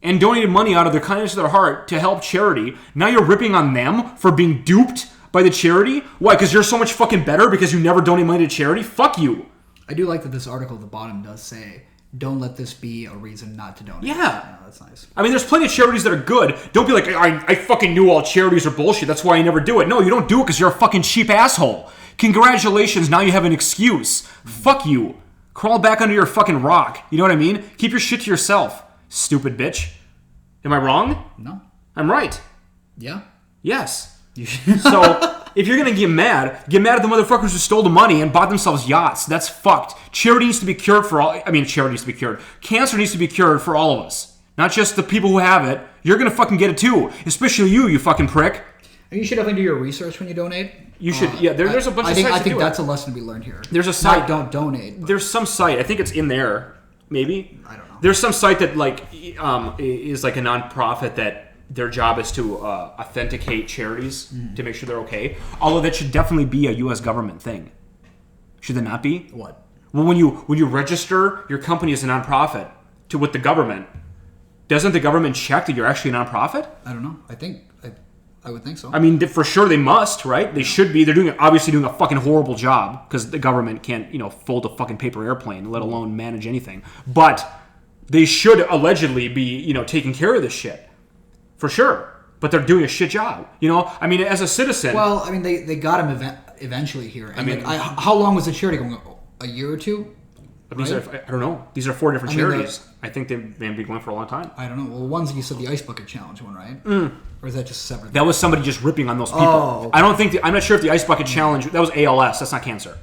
and donated money out of their kindness of their heart to help charity? Now you're ripping on them for being duped by the charity? Why? Because you're so much fucking better because you never donate money to charity? Fuck you. I do like that this article at the bottom does say, don't let this be a reason not to donate. Yeah. That's nice. I mean, there's plenty of charities that are good. Don't be like, I fucking knew all charities are bullshit, that's why I never do it. No, you don't do it because you're a fucking cheap asshole. Congratulations, now you have an excuse. Fuck you. Crawl back under your fucking rock. You know what I mean? Keep your shit to yourself, stupid bitch. Am I wrong? No. I'm right. Yeah. Yes. So, if you're going to get mad at the motherfuckers who stole the money and bought themselves yachts. That's fucked. Charity needs to be cured for all... charity needs to be cured. Cancer needs to be cured for all of us. Not just the people who have it. You're going to fucking get it too. Especially you fucking prick. And you should definitely do your research when you donate. You should, there's a bunch of sites. I think that's a lesson to be learned here. There's a site. Don't donate. But. There's some site. I think it's in there. Maybe. I don't know. There's some site that is like a nonprofit that their job is to authenticate charities to make sure they're okay. Although that should definitely be a U.S. government thing. Should that not be? What? Well, when you register your company as a nonprofit with the government, doesn't the government check that you're actually a nonprofit? I don't know. I would think so. I mean, for sure they must, right? They should be. They're obviously doing a fucking horrible job because the government can't, fold a fucking paper airplane, let alone manage anything. But they should allegedly be, taking care of this shit. For sure. But they're doing a shit job. I mean, as a citizen... Well, I mean, they got him eventually here. And how long was the charity going? A year or two? These are, I don't know. These are 4 different charities. I think they've been going for a long time. I don't know. Well, one's you said the Ice Bucket Challenge one, right? Or is that just separate? That was somebody just ripping on those people. Oh, okay. I'm not sure if the Ice Bucket Challenge... That was ALS. That's not cancer.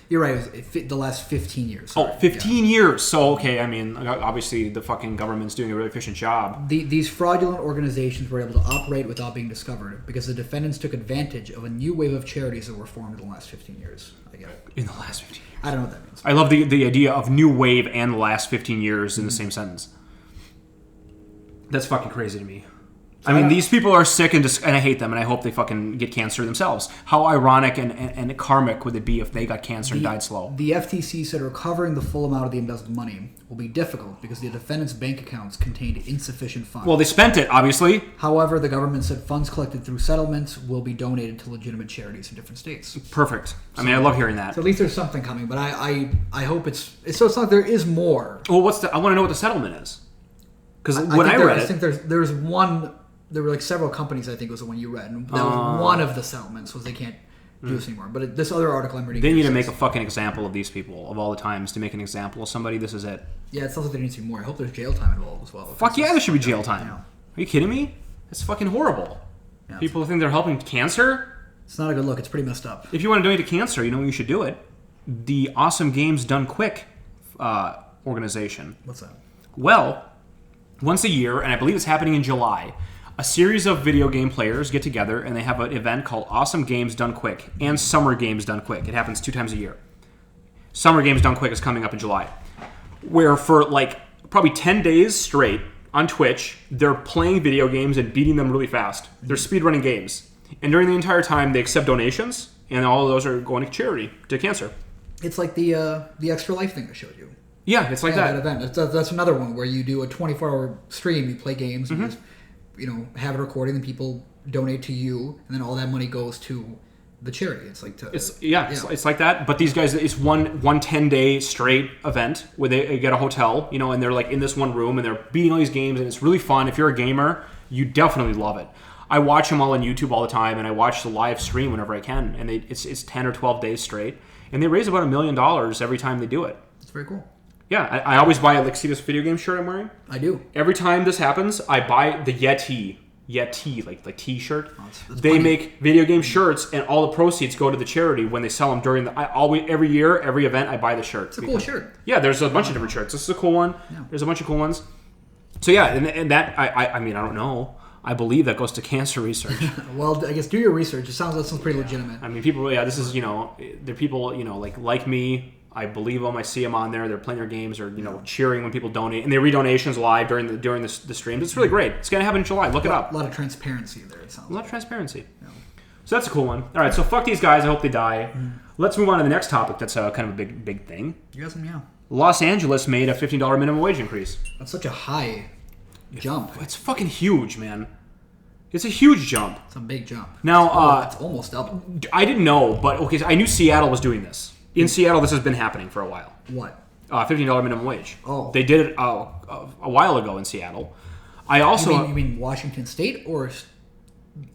You're right. It was the last 15 years. Sorry. Oh, 15 years. So, okay, I mean, obviously the fucking government's doing a really efficient job. These fraudulent organizations were able to operate without being discovered because the defendants took advantage of a new wave of charities that were formed in the last 15 years. I get it. In the last 15 years. I don't know what that means. I love the idea of new wave and the last 15 years in the same sentence. That's fucking crazy to me. I mean, these people are sick and I hate them, and I hope they fucking get cancer themselves. How ironic and karmic would it be if they got cancer and died slow? The FTC said recovering the full amount of the embezzled money will be difficult because the defendants' bank accounts contained insufficient funds. Well, they spent it, obviously. However, the government said funds collected through settlements will be donated to legitimate charities in different states. Perfect. I mean, I love hearing that. So at least there's something coming, but I hope it's not like there is more. Well, I want to know what the settlement is. Because when I read it... I think there's one... There were several companies, I think was the one you read, and that was one of the settlements was they can't do this anymore. But this other article I'm reading... They need to make a fucking example of these people, of all the times to make an example of somebody. This is it. Yeah, it sounds like there needs to be more. I hope there's jail time involved as well. Fuck yeah, there should be jail time. Yeah. Are you kidding me? It's fucking horrible. Yeah, people think they're helping cancer? It's not a good look. It's pretty messed up. If you want to donate to cancer, you know when you should do it? The Awesome Games Done Quick organization. What's that? Well, once a year, and I believe it's happening in July... A series of video game players get together and they have an event called Awesome Games Done Quick and Summer Games Done Quick. It happens 2 times a year. Summer Games Done Quick is coming up in July. Where for probably 10 days straight, on Twitch, they're playing video games and beating them really fast. They're speedrunning games. And during the entire time, they accept donations, and all of those are going to charity, to cancer. It's like the Extra Life thing I showed you. Yeah, it's like that. event. That's another one where you do a 24-hour stream, you play games, you just, have it recorded, and people donate to you, and then all that money goes to the charity. It's like it's like that. But these guys, it's one 10-day straight event where they get a hotel, and they're like in this one room, and they're beating all these games, and it's really fun. If you're a gamer, you definitely love it. I watch them all on YouTube all the time, and I watch the live stream whenever I can, and it's 10 or 12 days straight, and they raise about $1 million every time they do it. It's very cool. Yeah, I always buy see this video game shirt I'm wearing? I do. Every time this happens, I buy the Yeti, like T-shirt. That's they funny. make video game shirts, and all the proceeds go to the charity when they sell them during every year, every event, I buy the shirt. It's a cool shirt. Yeah, there's a bunch of different shirts. This is a cool one. Yeah. There's a bunch of cool ones. So yeah, and that, I mean, I don't know. I believe that goes to cancer research. Well, I guess do your research. It sounds pretty legitimate. I mean, people, this is, they're people, like me. I believe them. I see them on there. They're playing their games or, cheering when people donate. And they read donations live during the streams. It's really great. It's going to happen in July. Look it up. A lot of transparency there, it sounds A lot of transparency. Yeah. So that's a cool one. All right, so fuck these guys. I hope they die. Let's move on to the next topic that's kind of a big thing. You got some, yeah. Los Angeles made a $15 minimum wage increase. That's such a high jump. It's fucking huge, man. It's a huge jump. It's a big jump. Now, it's almost double. I didn't know, but okay, I knew Seattle was doing this. In Seattle, this has been happening for a while. What? $15 minimum wage. Oh. They did it a while ago in Seattle. I also... You mean Washington State or...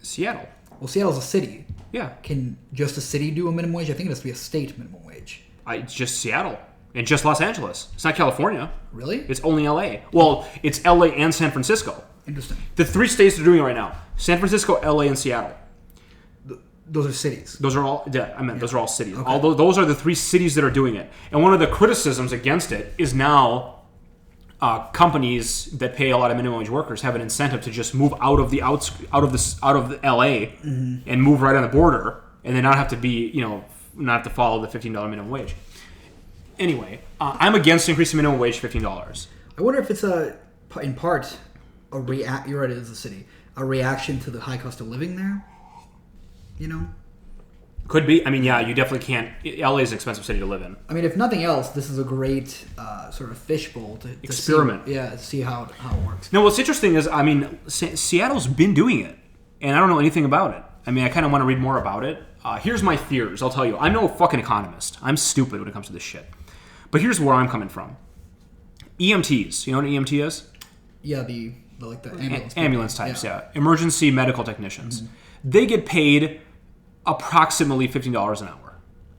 Seattle. Well, Seattle's a city. Yeah. Can just a city do a minimum wage? I think it has to be a state minimum wage. It's just Seattle. And just Los Angeles. It's not California. Really? It's only LA. Well, it's LA and San Francisco. Interesting. The 3 states that are doing it right now. San Francisco, LA, and Seattle. Those are cities. Those are all. Yeah, I meant those are all cities. Okay. Although those are the 3 cities that are doing it. And one of the criticisms against it is now companies that pay a lot of minimum wage workers have an incentive to just move out of the LA and move right on the border, and then not have to be not have to follow the $15 minimum wage. Anyway, I'm against increasing minimum wage to $15. I wonder if it's in part you're right, it is a city, a reaction to the high cost of living there. Could be. I mean, yeah, you definitely can't. LA is an expensive city to live in. I mean, if nothing else, this is a great sort of fishbowl to experiment. See how it works. Now, what's interesting is, I mean, Seattle's been doing it, and I don't know anything about it. I mean, I kind of want to read more about it. Here's my fears. I'll tell you. I'm no fucking economist. I'm stupid when it comes to this shit. But here's where I'm coming from. EMTs. You know what an EMT is? Yeah, the ambulance. Ambulance types, yeah. Emergency medical technicians. Mm-hmm. They get paid approximately $15 an hour,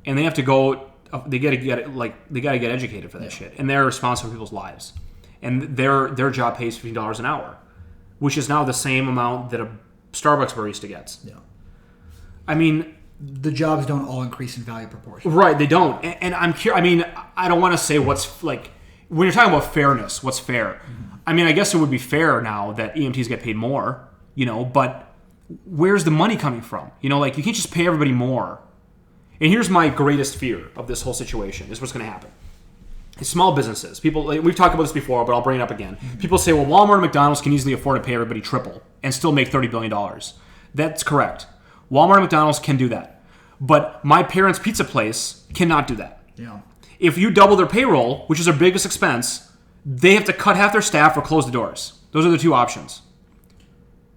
and they have to go. They got to get educated for that shit, and they're responsible for people's lives, and their job pays $15 an hour, which is now the same amount that a Starbucks barista gets. Yeah, I mean, the jobs don't all increase in value proportion. Right, they don't, and I'm curious. I mean, I don't want to say what's like when you're talking about fairness. What's fair? Mm-hmm. I mean, I guess it would be fair now that EMTs get paid more, but where's the money coming from? You can't just pay everybody more. And here's my greatest fear of this whole situation. This is what's going to happen. It's small businesses. People, we've talked about this before, but I'll bring it up again. Mm-hmm. People say, well, Walmart and McDonald's can easily afford to pay everybody triple and still make $30 billion. That's correct. Walmart and McDonald's can do that. But my parents' pizza place cannot do that. Yeah. If you double their payroll, which is their biggest expense, they have to cut half their staff or close the doors. Those are the 2 options.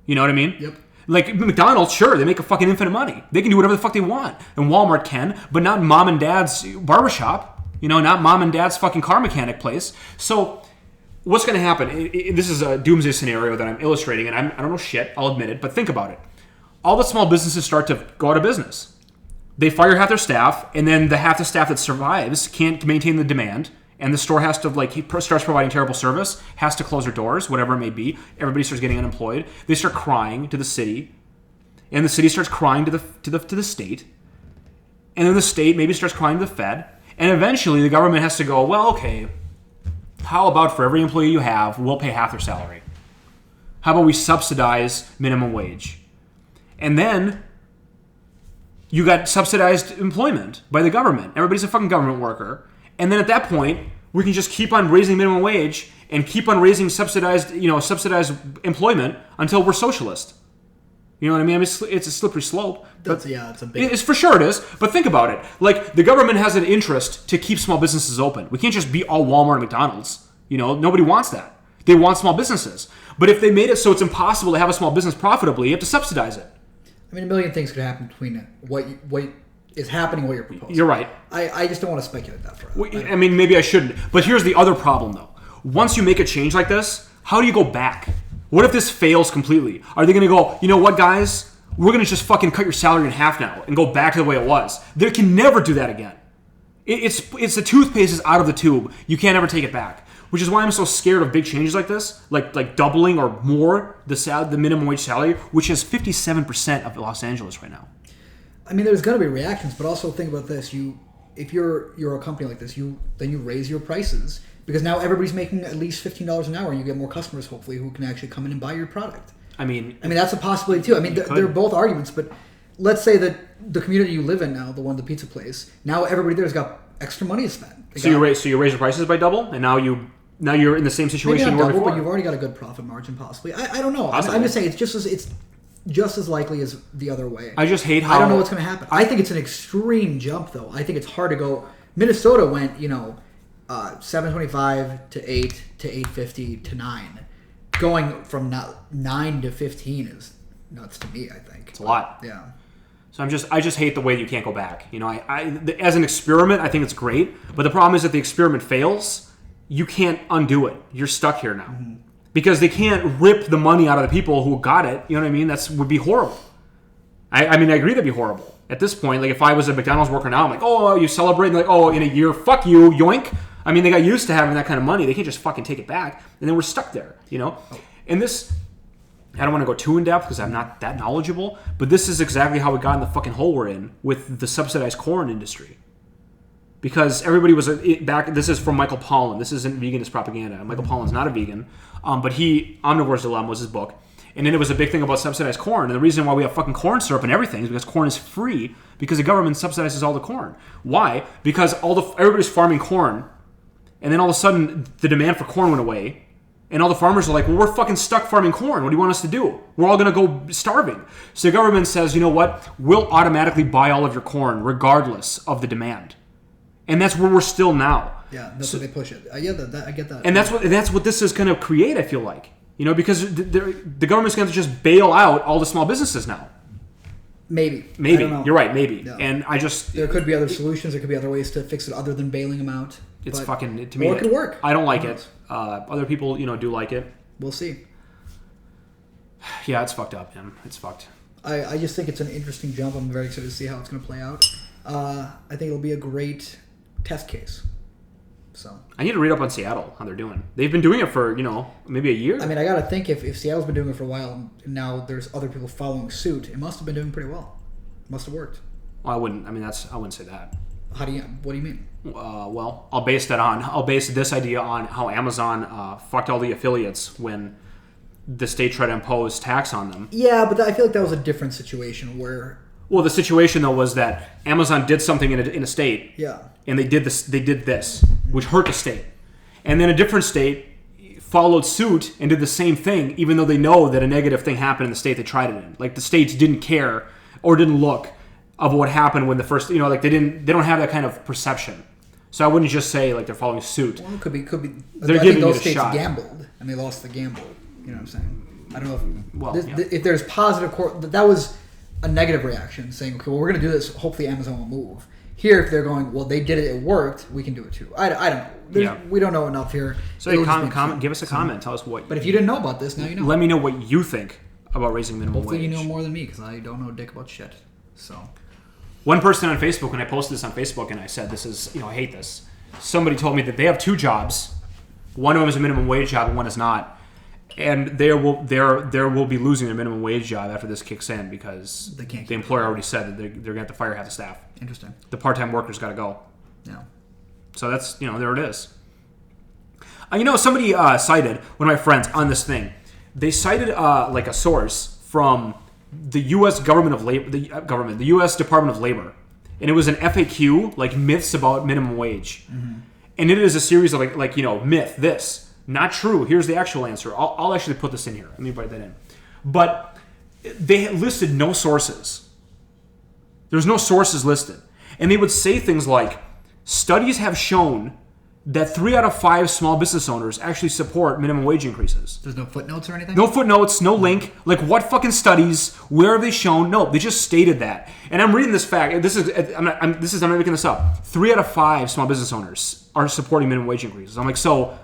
You know what I mean? Yep. Like McDonald's, sure, they make a fucking infinite money. They can do whatever the fuck they want. And Walmart can, but not mom and dad's barbershop. Not mom and dad's fucking car mechanic place. So what's going to happen? This is a doomsday scenario that I'm illustrating, and I don't know shit, I'll admit it, but think about it. All the small businesses start to go out of business. They fire half their staff, and then the half the staff that survives can't maintain the demand, and the store has to, starts providing terrible service, has to close their doors, whatever it may be. Everybody starts getting unemployed. They start crying to the city, and the city starts crying to the state, and then the state maybe starts crying to the Fed, and eventually the government has to go, well, okay, how about for every employee you have, we'll pay half their salary? How about we subsidize minimum wage? And then you got subsidized employment by the government. Everybody's a fucking government worker. And then at that point, we can just keep on raising minimum wage and keep on raising subsidized employment until we're socialist. You know what I mean? It's a slippery slope. It's a big... It's for sure it is. But think about it. Like, the government has an interest to keep small businesses open. We can't just be all Walmart and McDonald's. You know, nobody wants that. They want small businesses. But if they made it so it's impossible to have a small business profitably, you have to subsidize it. I mean, a million things could happen between what is happening, what you're proposing. You're right. I just don't want to speculate that further. I mean, maybe I shouldn't. But here's the other problem, though. Once you make a change like this, how do you go back? What if this fails completely? Are they going to go, you know what, guys? We're going to just fucking cut your salary in half now and go back to the way it was. They can never do that again. It's the toothpaste is out of the tube. You can't ever take it back. Which is why I'm so scared of big changes like this, like doubling or more the minimum wage salary, which is 57% of Los Angeles right now. I mean, there's going to be reactions, but also think about this. If you're a company like this, then you raise your prices. Because now everybody's making at least $15 an hour, and you get more customers, hopefully, who can actually come in and buy your product. I mean, that's a possibility too. I mean, they're both arguments, but let's say that the community you live in now, the one, the pizza place, now everybody there's got extra money to spend. You raise your prices by double, and now you're in the same situation maybe you were double, before. but you've already got a good profit margin, possibly. I don't know. I'm just saying it's just as likely as the other way. I just hate how I don't know what's going to happen. I think it's an extreme jump, though. I think it's hard to go. Minnesota went, $7.25 to $8 to $8.50 to $9. Going from $9 to $15 is nuts to me. I think it's a lot. Yeah. So I just hate the way you can't go back. You know, as an experiment, I think it's great. But the problem is that the experiment fails, you can't undo it. You're stuck here now. Mm-hmm. Because they can't rip the money out of the people who got it. You know what I mean? That would be horrible. I mean, I agree that'd be horrible. At this point, like if I was a McDonald's worker now, I'm like, oh, you celebrate? And like, oh, in a year, fuck you, yoink. I mean, they got used to having that kind of money. They can't just fucking take it back. And then we're stuck there, you know? And this, I don't want to go too in depth because I'm not that knowledgeable, but this is exactly how we got in the fucking hole we're in with the subsidized corn industry. Because everybody was back. This is from Michael Pollan. This isn't veganist propaganda. Michael Pollan's not a vegan, but Omnivore's Dilemma was his book. And then it was a big thing about subsidized corn. And the reason why we have fucking corn syrup and everything is because corn is free because the government subsidizes all the corn. Why? Because everybody's farming corn, and then all of a sudden the demand for corn went away, and all the farmers are like, well, we're fucking stuck farming corn. What do you want us to do? We're all going to go starving. So the government says, you know what? We'll automatically buy all of your corn regardless of the demand. And that's where we're still now. Yeah, that's what they push it. I get that. And that's what this is going to create, I feel like. You know, because the government's going to just bail out all the small businesses now. Maybe. I don't know. You're right, maybe. Yeah. And there could be other solutions. There could be other ways to fix it other than bailing them out. It's fucking, to me. Or it could work. I don't like it. Other people, do like it. We'll see. Yeah, it's fucked up, man. It's fucked. I just think it's an interesting jump. I'm very excited to see how it's going to play out. I think it'll be a great test case. So I need to read up on Seattle, how they're doing. They've been doing it for, maybe a year. I mean, I got to think if Seattle's been doing it for a while and now there's other people following suit, it must have been doing pretty well. It must have worked. Well, I wouldn't say that. What do you mean? Well, I'll base this idea on how Amazon fucked all the affiliates when the state tried to impose tax on them. Yeah, but I feel like that was a different situation where... Well, the situation, though, was that Amazon did something in a state. Yeah. And they did this, which hurt the state. And then a different state followed suit and did the same thing, even though they know that a negative thing happened in the state they tried it in. Like, the states didn't care or didn't look of what happened when the first, they don't have that kind of perception. So I wouldn't just say, like, they're following suit. Well, it could be. They're giving those it a states shot. Gambled, and they lost the gamble. You know what I'm saying? I don't know if there's positive... That was a negative reaction, saying, okay, well, we're going to do this. Hopefully Amazon will move. Here, if they're going, well, they did it, it worked, we can do it too. I don't know. We don't know enough here. So give us a comment. Tell us what... But if you didn't know about this, now you know. Let me know what you think about raising minimum wage. Hopefully you know more than me, because I don't know dick about shit. So... One person on Facebook, when I posted this on Facebook and I said, this is, I hate this. Somebody told me that they have two jobs. One of them is a minimum wage job and one is not. And they will be losing their minimum wage job after this kicks in because the employer already said that they're going to have to fire half the staff. Interesting. The part-time workers got to go. Yeah. So that's, there it is. Somebody cited, one of my friends on this thing, they cited like a source from the U.S. the U.S. Department of Labor. And it was an FAQ, like myths about minimum wage. Mm-hmm. And it is a series of like myth, this, not true, here's the actual answer. I'll actually put this in here. Let me write that in. But they listed no sources. There's no sources listed. And they would say things like, studies have shown that 3 out of 5 small business owners actually support minimum wage increases. There's no footnotes or anything? No footnotes, no link. Like, what fucking studies? Where have they shown? No, they just stated that. And I'm reading this fact. I'm not making this up. 3 out of 5 small business owners are supporting minimum wage increases. I'm like, so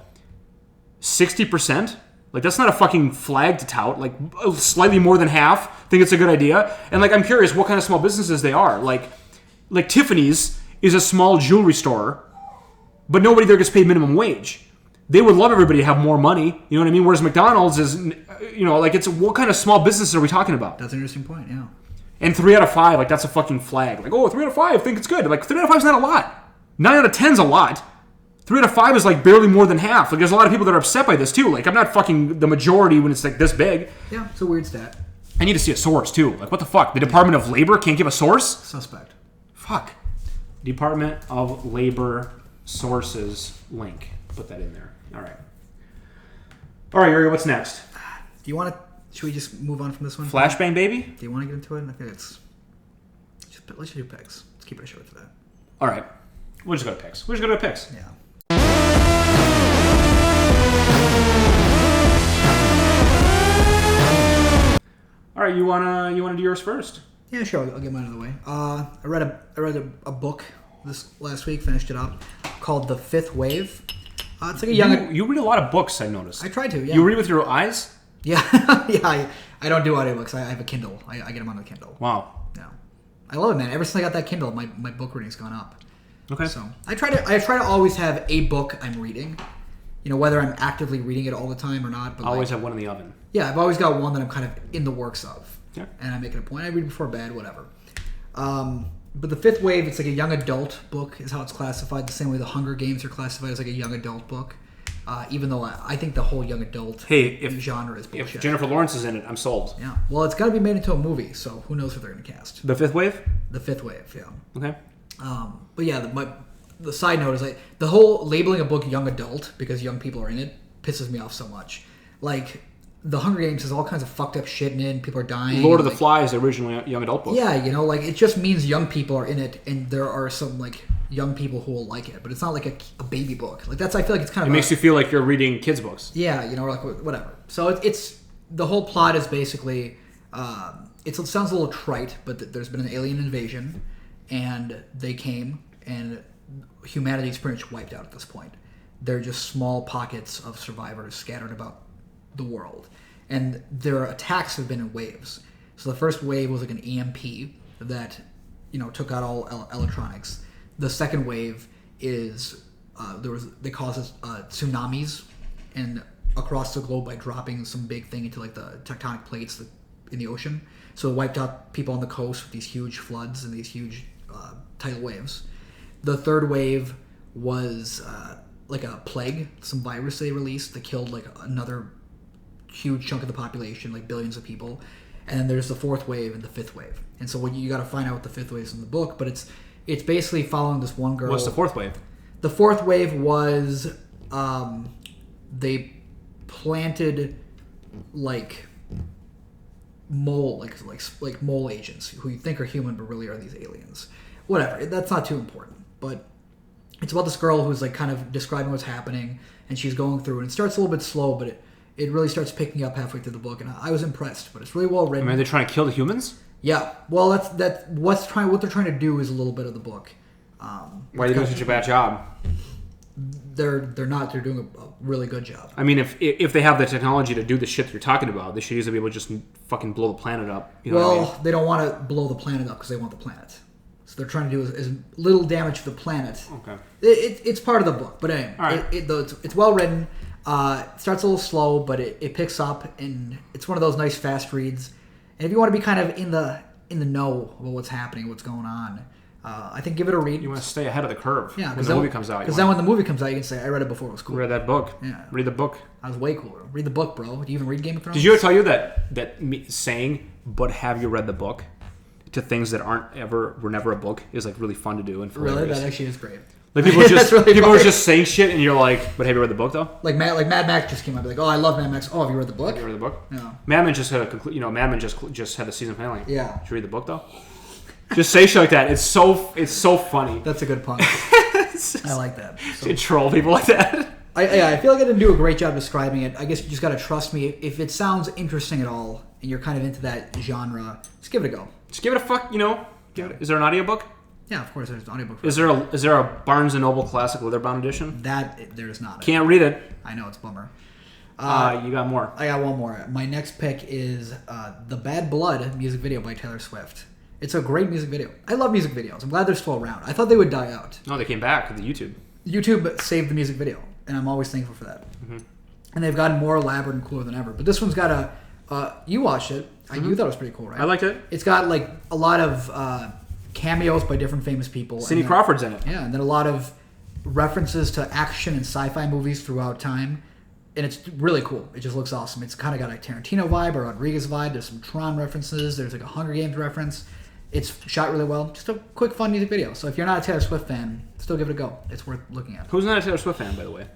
60%? Like, that's not a fucking flag to tout. Like, slightly more than half think it's a good idea. And like, I'm curious what kind of small businesses they are. Like Tiffany's is a small jewelry store, but nobody there gets paid minimum wage. They would love everybody to have more money. You know what I mean? Whereas McDonald's is, it's what kind of small businesses are we talking about? That's an interesting point, yeah. And 3 out of 5, like, that's a fucking flag. Like, 3 out of 5 think it's good. Like, 3 out of 5 is not a lot. 9 out of 10 is a lot. 3 out of 5 is like barely more than half. Like, there's a lot of people that are upset by this too. Like, I'm not fucking the majority when it's like this big. Yeah, it's a weird stat. I need to see a source too. Like, what the fuck? The Department of Labor can't give a source? Suspect. Fuck. Department of Labor sources link. Put that in there. All right, Yuri, what's next? Do you want to... Should we just move on from this one? Flashbang Baby? Do you want to get into it? I think it's... Let's just do picks. Let's keep it short to that. All right. We'll just go to picks. Yeah. All right, you wanna do yours first? Yeah, sure. I'll get mine out of the way. I read a book this last week. Finished it up, called The Fifth Wave. It's like a young. You read a lot of books, I noticed. I try to. Yeah. You read with your eyes? Yeah, yeah. I don't do audiobooks. I have a Kindle. I get them on the Kindle. Wow. Yeah, I love it, man. Ever since I got that Kindle, my book reading's gone up. Okay. So I try to always have a book I'm reading. Whether I'm actively reading it all the time or not. But I always have one in the oven. Yeah, I've always got one that I'm kind of in the works of. Yeah. And I make it a point. I read before bed, whatever. But The Fifth Wave, it's like a young adult book is how it's classified. The same way the Hunger Games are classified as like a young adult book. Even though I think the whole young adult genre is bullshit. If Jennifer Lawrence is in it, I'm sold. Yeah. Well, it's got to be made into a movie, so who knows what they're going to cast. The Fifth Wave? The Fifth Wave, yeah. Okay. But yeah, the side note is like the whole labeling a book young adult because young people are in it pisses me off so much. Like, the Hunger Games has all kinds of fucked up shit in it, and people are dying. Lord of the Flies, the original young adult book. Yeah, it just means young people are in it, and there are some, like, young people who will like it, but it's not like a baby book. Like, I feel like it's kind of... It makes you feel like you're reading kids' books. Yeah, or like, whatever. So it's the whole plot is basically... it sounds a little trite, but there's been an alien invasion, and they came, and humanity's pretty much wiped out at this point. They're just small pockets of survivors scattered about the world, and their attacks have been in waves. So the first wave was like an EMP that took out all electronics. The second wave is they caused tsunamis and across the globe by dropping some big thing into like the tectonic plates in the ocean. So it wiped out people on the coast with these huge floods and these huge tidal waves. The third wave was like a plague, some virus they released that killed like another huge chunk of the population, like billions of people. And then there's the fourth wave and the fifth wave. And so you got to find out what the fifth wave is in the book, but it's basically following this one girl. What's the fourth wave? The fourth wave was they planted like mole like mole agents who you think are human but really are these aliens. Whatever, that's not too important. But it's about this girl who's like kind of describing what's happening, and she's going through, and it starts a little bit slow, but it really starts picking up halfway through the book, and I was impressed. But it's really well written. I mean, they're trying to kill the humans? Yeah. Well, that's what they're trying to do is a little bit of the book. Why are they doing such a bad job? They're not. They're doing a really good job. I mean, if they have the technology to do the shit that you're talking about, they should easily be able to just fucking blow the planet up. You know what I mean? They don't want to blow the planet up because they want the planet. So they're trying to do as little damage to the planet. Okay. It's part of the book, but anyway, right. It's well written. It starts a little slow, but it picks up, and it's one of those nice fast reads. And if you want to be kind of in the know about what's happening, what's going on, I think give it a read. You want to stay ahead of the curve. Yeah, when the movie comes out. Because then when the movie comes out, you can say, I read it before it was cool. Read that book. Yeah. Read the book. I was way cooler. Read the book, bro. Do you even read Game of Thrones? Did you ever tell you that saying, but have you read the book, to things that were never a book is like really fun to do and really? hilarious. That actually is great. Like people just really people are just saying shit, and you're like, but have you read the book though? Like Mad Max just came out. Like, oh, I love Mad Max. Oh, have you read the book? Have you read the book? No. Mad Men just had Mad Men just had the season finale. Yeah. Did you read the book though? Just say shit like that. It's so funny. That's a good point. I like that. So, to troll people like that. I feel like I didn't do a great job describing it. I guess you just gotta trust me. If it sounds interesting at all, and you're kind of into that genre, just give it a go. Just give it a fuck. Is there an audiobook? Yeah, of course. There's an audiobook. Is there a Barnes and Noble Classic leatherbound edition? That there is not. Can't read it. I know, it's a bummer. You got more. I got one more. My next pick is the Bad Blood music video by Taylor Swift. It's a great music video. I love music videos. I'm glad they're still around. I thought they would die out. No, they came back with the YouTube. YouTube saved the music video, and I'm always thankful for that. Mm-hmm. And they've gotten more elaborate and cooler than ever. But this one's got you watched it. You thought it was pretty cool, right? I liked it. It's got like a lot of cameos by different famous people. Cindy Crawford's in it. Yeah, and then a lot of references to action and sci-fi movies throughout time. And it's really cool. It just looks awesome. It's kind of got a Tarantino vibe or Rodriguez vibe. There's some Tron references. There's like a Hunger Games reference. It's shot really well. Just a quick, fun music video. So if you're not a Taylor Swift fan, still give it a go. It's worth looking at. Who's not a Taylor Swift fan, by the way?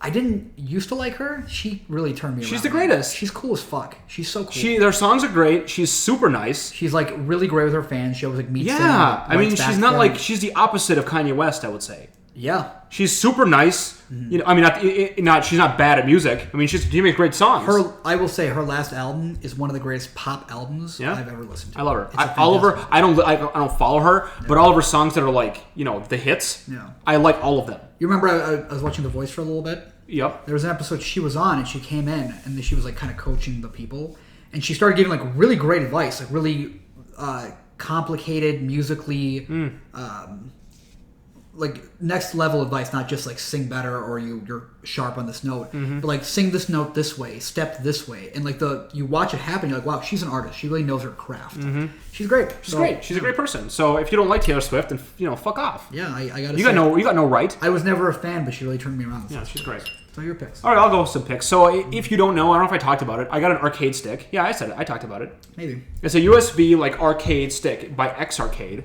I didn't used to like her. She really turned me around. She's the greatest. She's cool as fuck. She's so cool. Their songs are great. She's super nice. She's like really great with her fans. She always like meets them. Yeah, I mean, she's not like she's the opposite of Kanye West, I would say. Yeah, she's super nice. Mm-hmm. I mean, she's not bad at music. I mean, she makes great songs. I will say her last album is one of the greatest pop albums I've ever listened to. I love her. All of her. I don't follow her, but all of her songs that are like the hits. Yeah, I like all of them. You remember I was watching The Voice for a little bit. Yep. There was an episode she was on, and she came in, and she was like kind of coaching the people, and she started giving like really great advice, like really complicated musically. Like next level advice, not just like sing better or you're sharp on this note, but like sing this note this way, step this way, and like you watch it happen, you're like, wow, she's an artist. She really knows her craft. Mm-hmm. She's great. She's great. She's a great person. So if you don't like Taylor Swift, then fuck off. Yeah, I gotta. You got no right. I was never a fan, but she really turned me around. Yeah, she's great. So your picks. All right, I'll go with some picks. So if you don't know, I don't know if I talked about it. I got an arcade stick. Yeah, I said it. I talked about it. Maybe. It's a USB like arcade stick by X Arcade.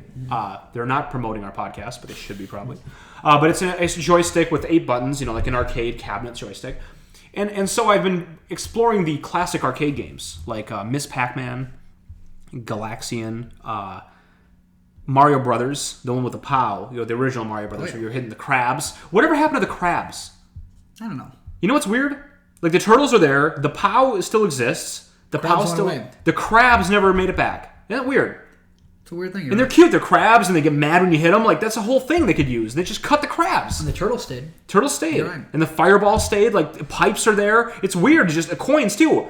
They're not promoting our podcast, but they should be probably. But it's a joystick with 8 buttons, like an arcade cabinet joystick. And so I've been exploring the classic arcade games like Miss Pac-Man, Galaxian, Mario Brothers, the one with the POW, the original Mario Brothers, where you're hitting the crabs. Whatever happened to the crabs? I don't know. You know what's weird? Like the turtles are there, the POW still exists, the crabs never made it back. Isn't that weird? It's a weird thing. And they're cute. They're crabs, and they get mad when you hit them. Like that's a whole thing they could use. They just cut the crabs. And the turtles stayed. You're right. And the fireball stayed. Like the pipes are there. It's weird. Just coins too.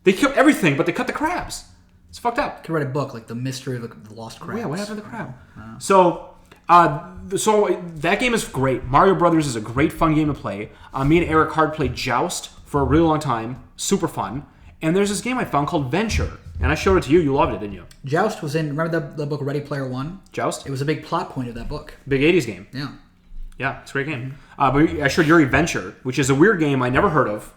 They kept everything, but they cut the crabs. It's fucked up. Could write a book like The Mystery of the Lost Crabs. Oh, yeah, what happened to the crab? So that game is great. Mario Brothers is a great fun game to play. Me and Eric Hard played Joust for a really long time. Super fun. And there's this game I found called Venture. And I showed it to you. You loved it, didn't you? Joust was in... Remember the book Ready Player One? Joust? It was a big plot point of that book. Big 80s game. Yeah. Yeah, it's a great game. But I showed Yuri Venture, which is a weird game I never heard of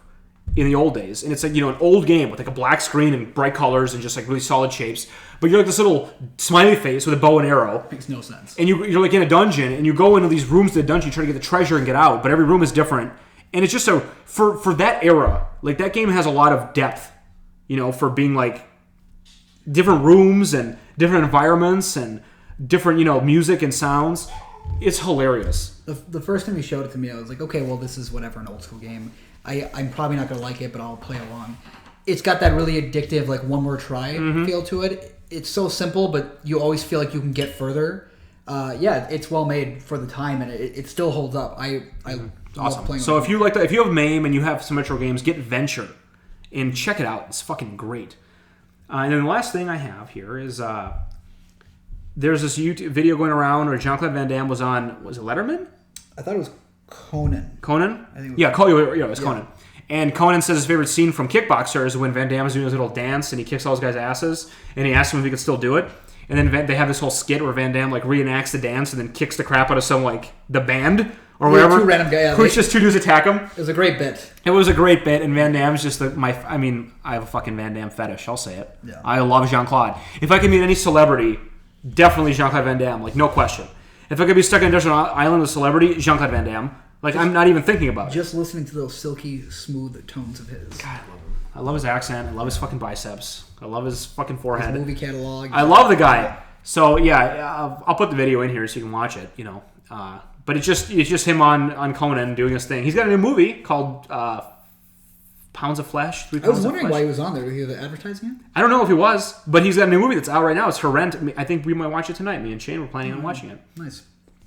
in the old days. And it's like, an old game with like a black screen and bright colors and just like really solid shapes. But you're like this little smiley face with a bow and arrow. Makes no sense. And you're like in a dungeon, and you go into these rooms to the dungeon, you try to get the treasure and get out, but every room is different. And it's just for that era, like that game has a lot of depth, for being like different rooms and different environments and different, music and sounds. It's hilarious. The first time you showed it to me, I was like, okay, well, this is whatever, an old school game. I'm probably not going to like it, but I'll play along. It's got that really addictive, like one more try feel to it. It's so simple, but you always feel like you can get further. It's well made for the time, and it still holds up. I love playing. So if you like if you have MAME and you have some retro games, get Venture and check it out. It's fucking great. And then the last thing I have here is there's this YouTube video going around where Jean-Claude Van Damme was on. Was it Letterman? I thought it was Conan. Conan? I think it was Conan. And Conan says his favorite scene from Kickboxer is when Van Damme is doing his little dance and he kicks all those guys' asses, and he asks him if he could still do it. And then they have this whole skit where Van Damme like reenacts the dance and then kicks the crap out of some like the band or whatever. Two random guys. Who's just two dudes attack him. It was a great bit. It was a great bit, and Van Damme's just I have a fucking Van Damme fetish. I'll say it. Yeah. I love Jean-Claude. If I could meet any celebrity, definitely Jean-Claude Van Damme, like no question. If I could be stuck on a desert island with a celebrity, Jean-Claude Van Damme. Like, I'm not even thinking about it. Just listening to those silky, smooth tones of his. God, I love him. I love his accent. I love his fucking biceps. I love his fucking forehead. His movie catalog. I love the guy. So, yeah, I'll put the video in here so you can watch it, But it's just him on Conan doing his thing. He's got a new movie called Pounds of Flesh. I was wondering why he was on there. Did he have advertising it? I don't know if he was, but he's got a new movie that's out right now. It's for rent. I think we might watch it tonight. Me and Shane were planning on watching it. Nice.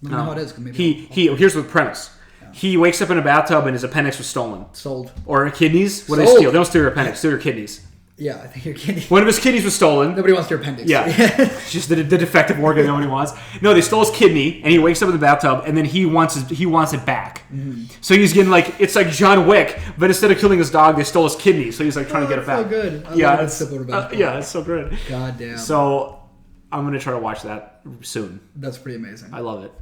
I don't know how it is. Maybe here's the premise. Yeah. He wakes up in a bathtub and his appendix was stolen. Sold. Or kidneys. What do they steal? They don't steal your appendix. Steal your kidneys. Yeah, I think your kidneys. One of his kidneys was stolen. Nobody wants their appendix. Yeah. It's just the defective organ nobody wants. No, they stole his kidney, and he wakes up in the bathtub, and then he wants it back. Mm-hmm. So he's getting it's like John Wick, but instead of killing his dog, they stole his kidney. So he's like trying to get it back. So good. It's so good. God damn. So I'm gonna try to watch that soon. That's pretty amazing. I love it.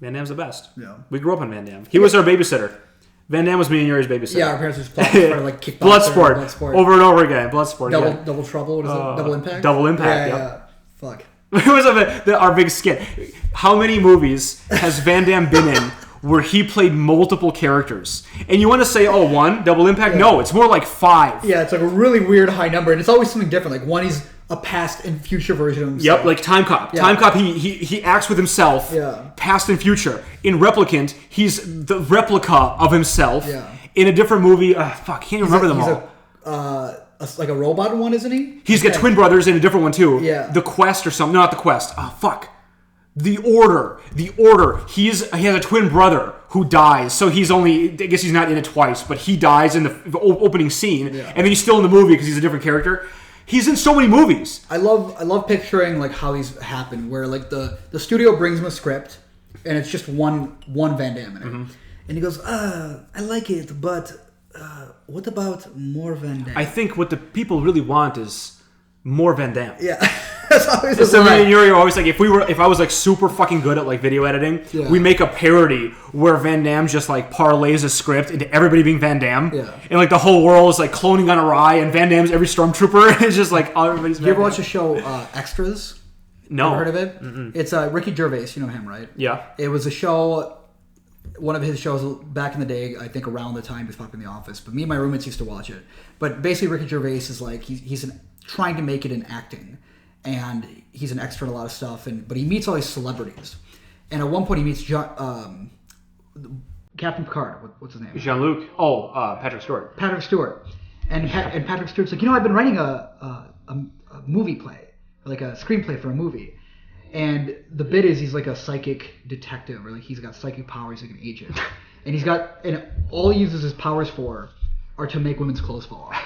Van Damme's the best. Yeah. We grew up on Van Damme. He was our babysitter. Van Damme was me and Yuri's babysitter. Yeah, our parents were playing like kickboxing. Bloodsport. Over and over again. Bloodsport. Double Trouble. What is it? Double Impact. Double Impact. Yeah. Fuck. It was our big skit. How many movies has Van Damme been in where he played multiple characters? And you want to say, one, Double Impact? Yeah. No, it's more like 5. Yeah, it's like a really weird high number, and it's always something different. Like one, he's a past and future version of himself. Yep, like Time Cop. Yeah. Time Cop, he acts with himself, past and future. In Replicant, he's the replica of himself. Yeah. In a different movie, can't even remember them all. Like a robot one, isn't he? He's got twin brothers in a different one too. Yeah. The Quest or something. No, not The Quest. The Order. He has a twin brother who dies. So he's I guess he's not in it twice, but he dies in the opening scene. Yeah. And then he's still in the movie because he's a different character. He's in so many movies. I love picturing like how these happen, where like the studio brings him a script, and it's just one Van Damme in it, and he goes, I like it, but what about more Van Damme? I think what the people really want is more Van Damme. Yeah, that's always the so me and Yuri are always like, if I was like super fucking good at like video editing, we make a parody where Van Damme just like parlays a script into everybody being Van Damme, and like the whole world is like cloning on a rye, and Van Damme's every stormtrooper. It's just like everybody's. You ever watch the show Extras? No, ever heard of it? Mm-mm. It's Ricky Gervais. You know him, right? Yeah. It was a show. One of his shows back in the day, I think around the time he was fucking The Office. But me and my roommates used to watch it. But basically, Ricky Gervais is like he's trying to make it in acting, and he's an extra in a lot of stuff. But he meets all these celebrities, and at one point he meets Captain Picard. What's his name? Jean-Luc. Patrick Stewart. Patrick Stewart, and Patrick Stewart's like, I've been writing a movie play, like a screenplay for a movie. And the bit is he's like a psychic detective, or like he's got psychic powers like an agent. And all he uses his powers for are to make women's clothes fall off.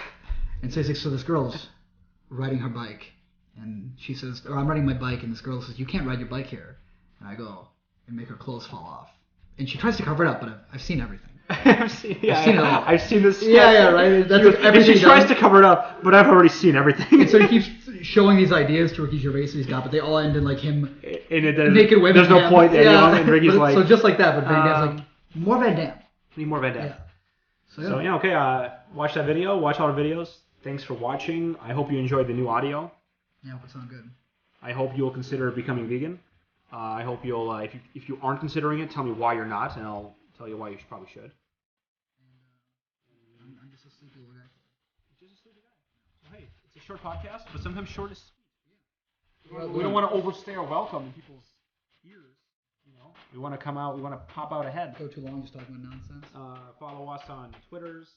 And so he's like, so this girl's riding her bike, and she says, or I'm riding my bike, and this girl says, you can't ride your bike here. And I go, and make her clothes fall off. And she tries to cover it up, but I've seen everything. I've seen it all. I've seen this. Yeah, right. That's everything. She tries to cover it up, but I've already seen everything. And so he keeps showing these ideas to Ricky Gervais he's got, but they all end in like him naked women. There's no point. And Ricky's like, so just like that, but Van Damme's like, more Van Damme. Need more Van Damme. Yeah. Okay. Watch that video. Watch all the videos. Thanks for watching. I hope you enjoyed the new audio. Yeah, it sounds good. I hope you'll consider becoming vegan. I hope you'll, if you aren't considering it, tell me why you're not, and I'll tell you why you probably should. I'm just a sleepy little guy. Just a sleepy guy. Well, hey, it's a short podcast, but sometimes short is sweet. We don't want to overstay our welcome in people's ears. We want to come out. We want to pop out ahead. Go too long just talking about nonsense. Follow us on Twitters.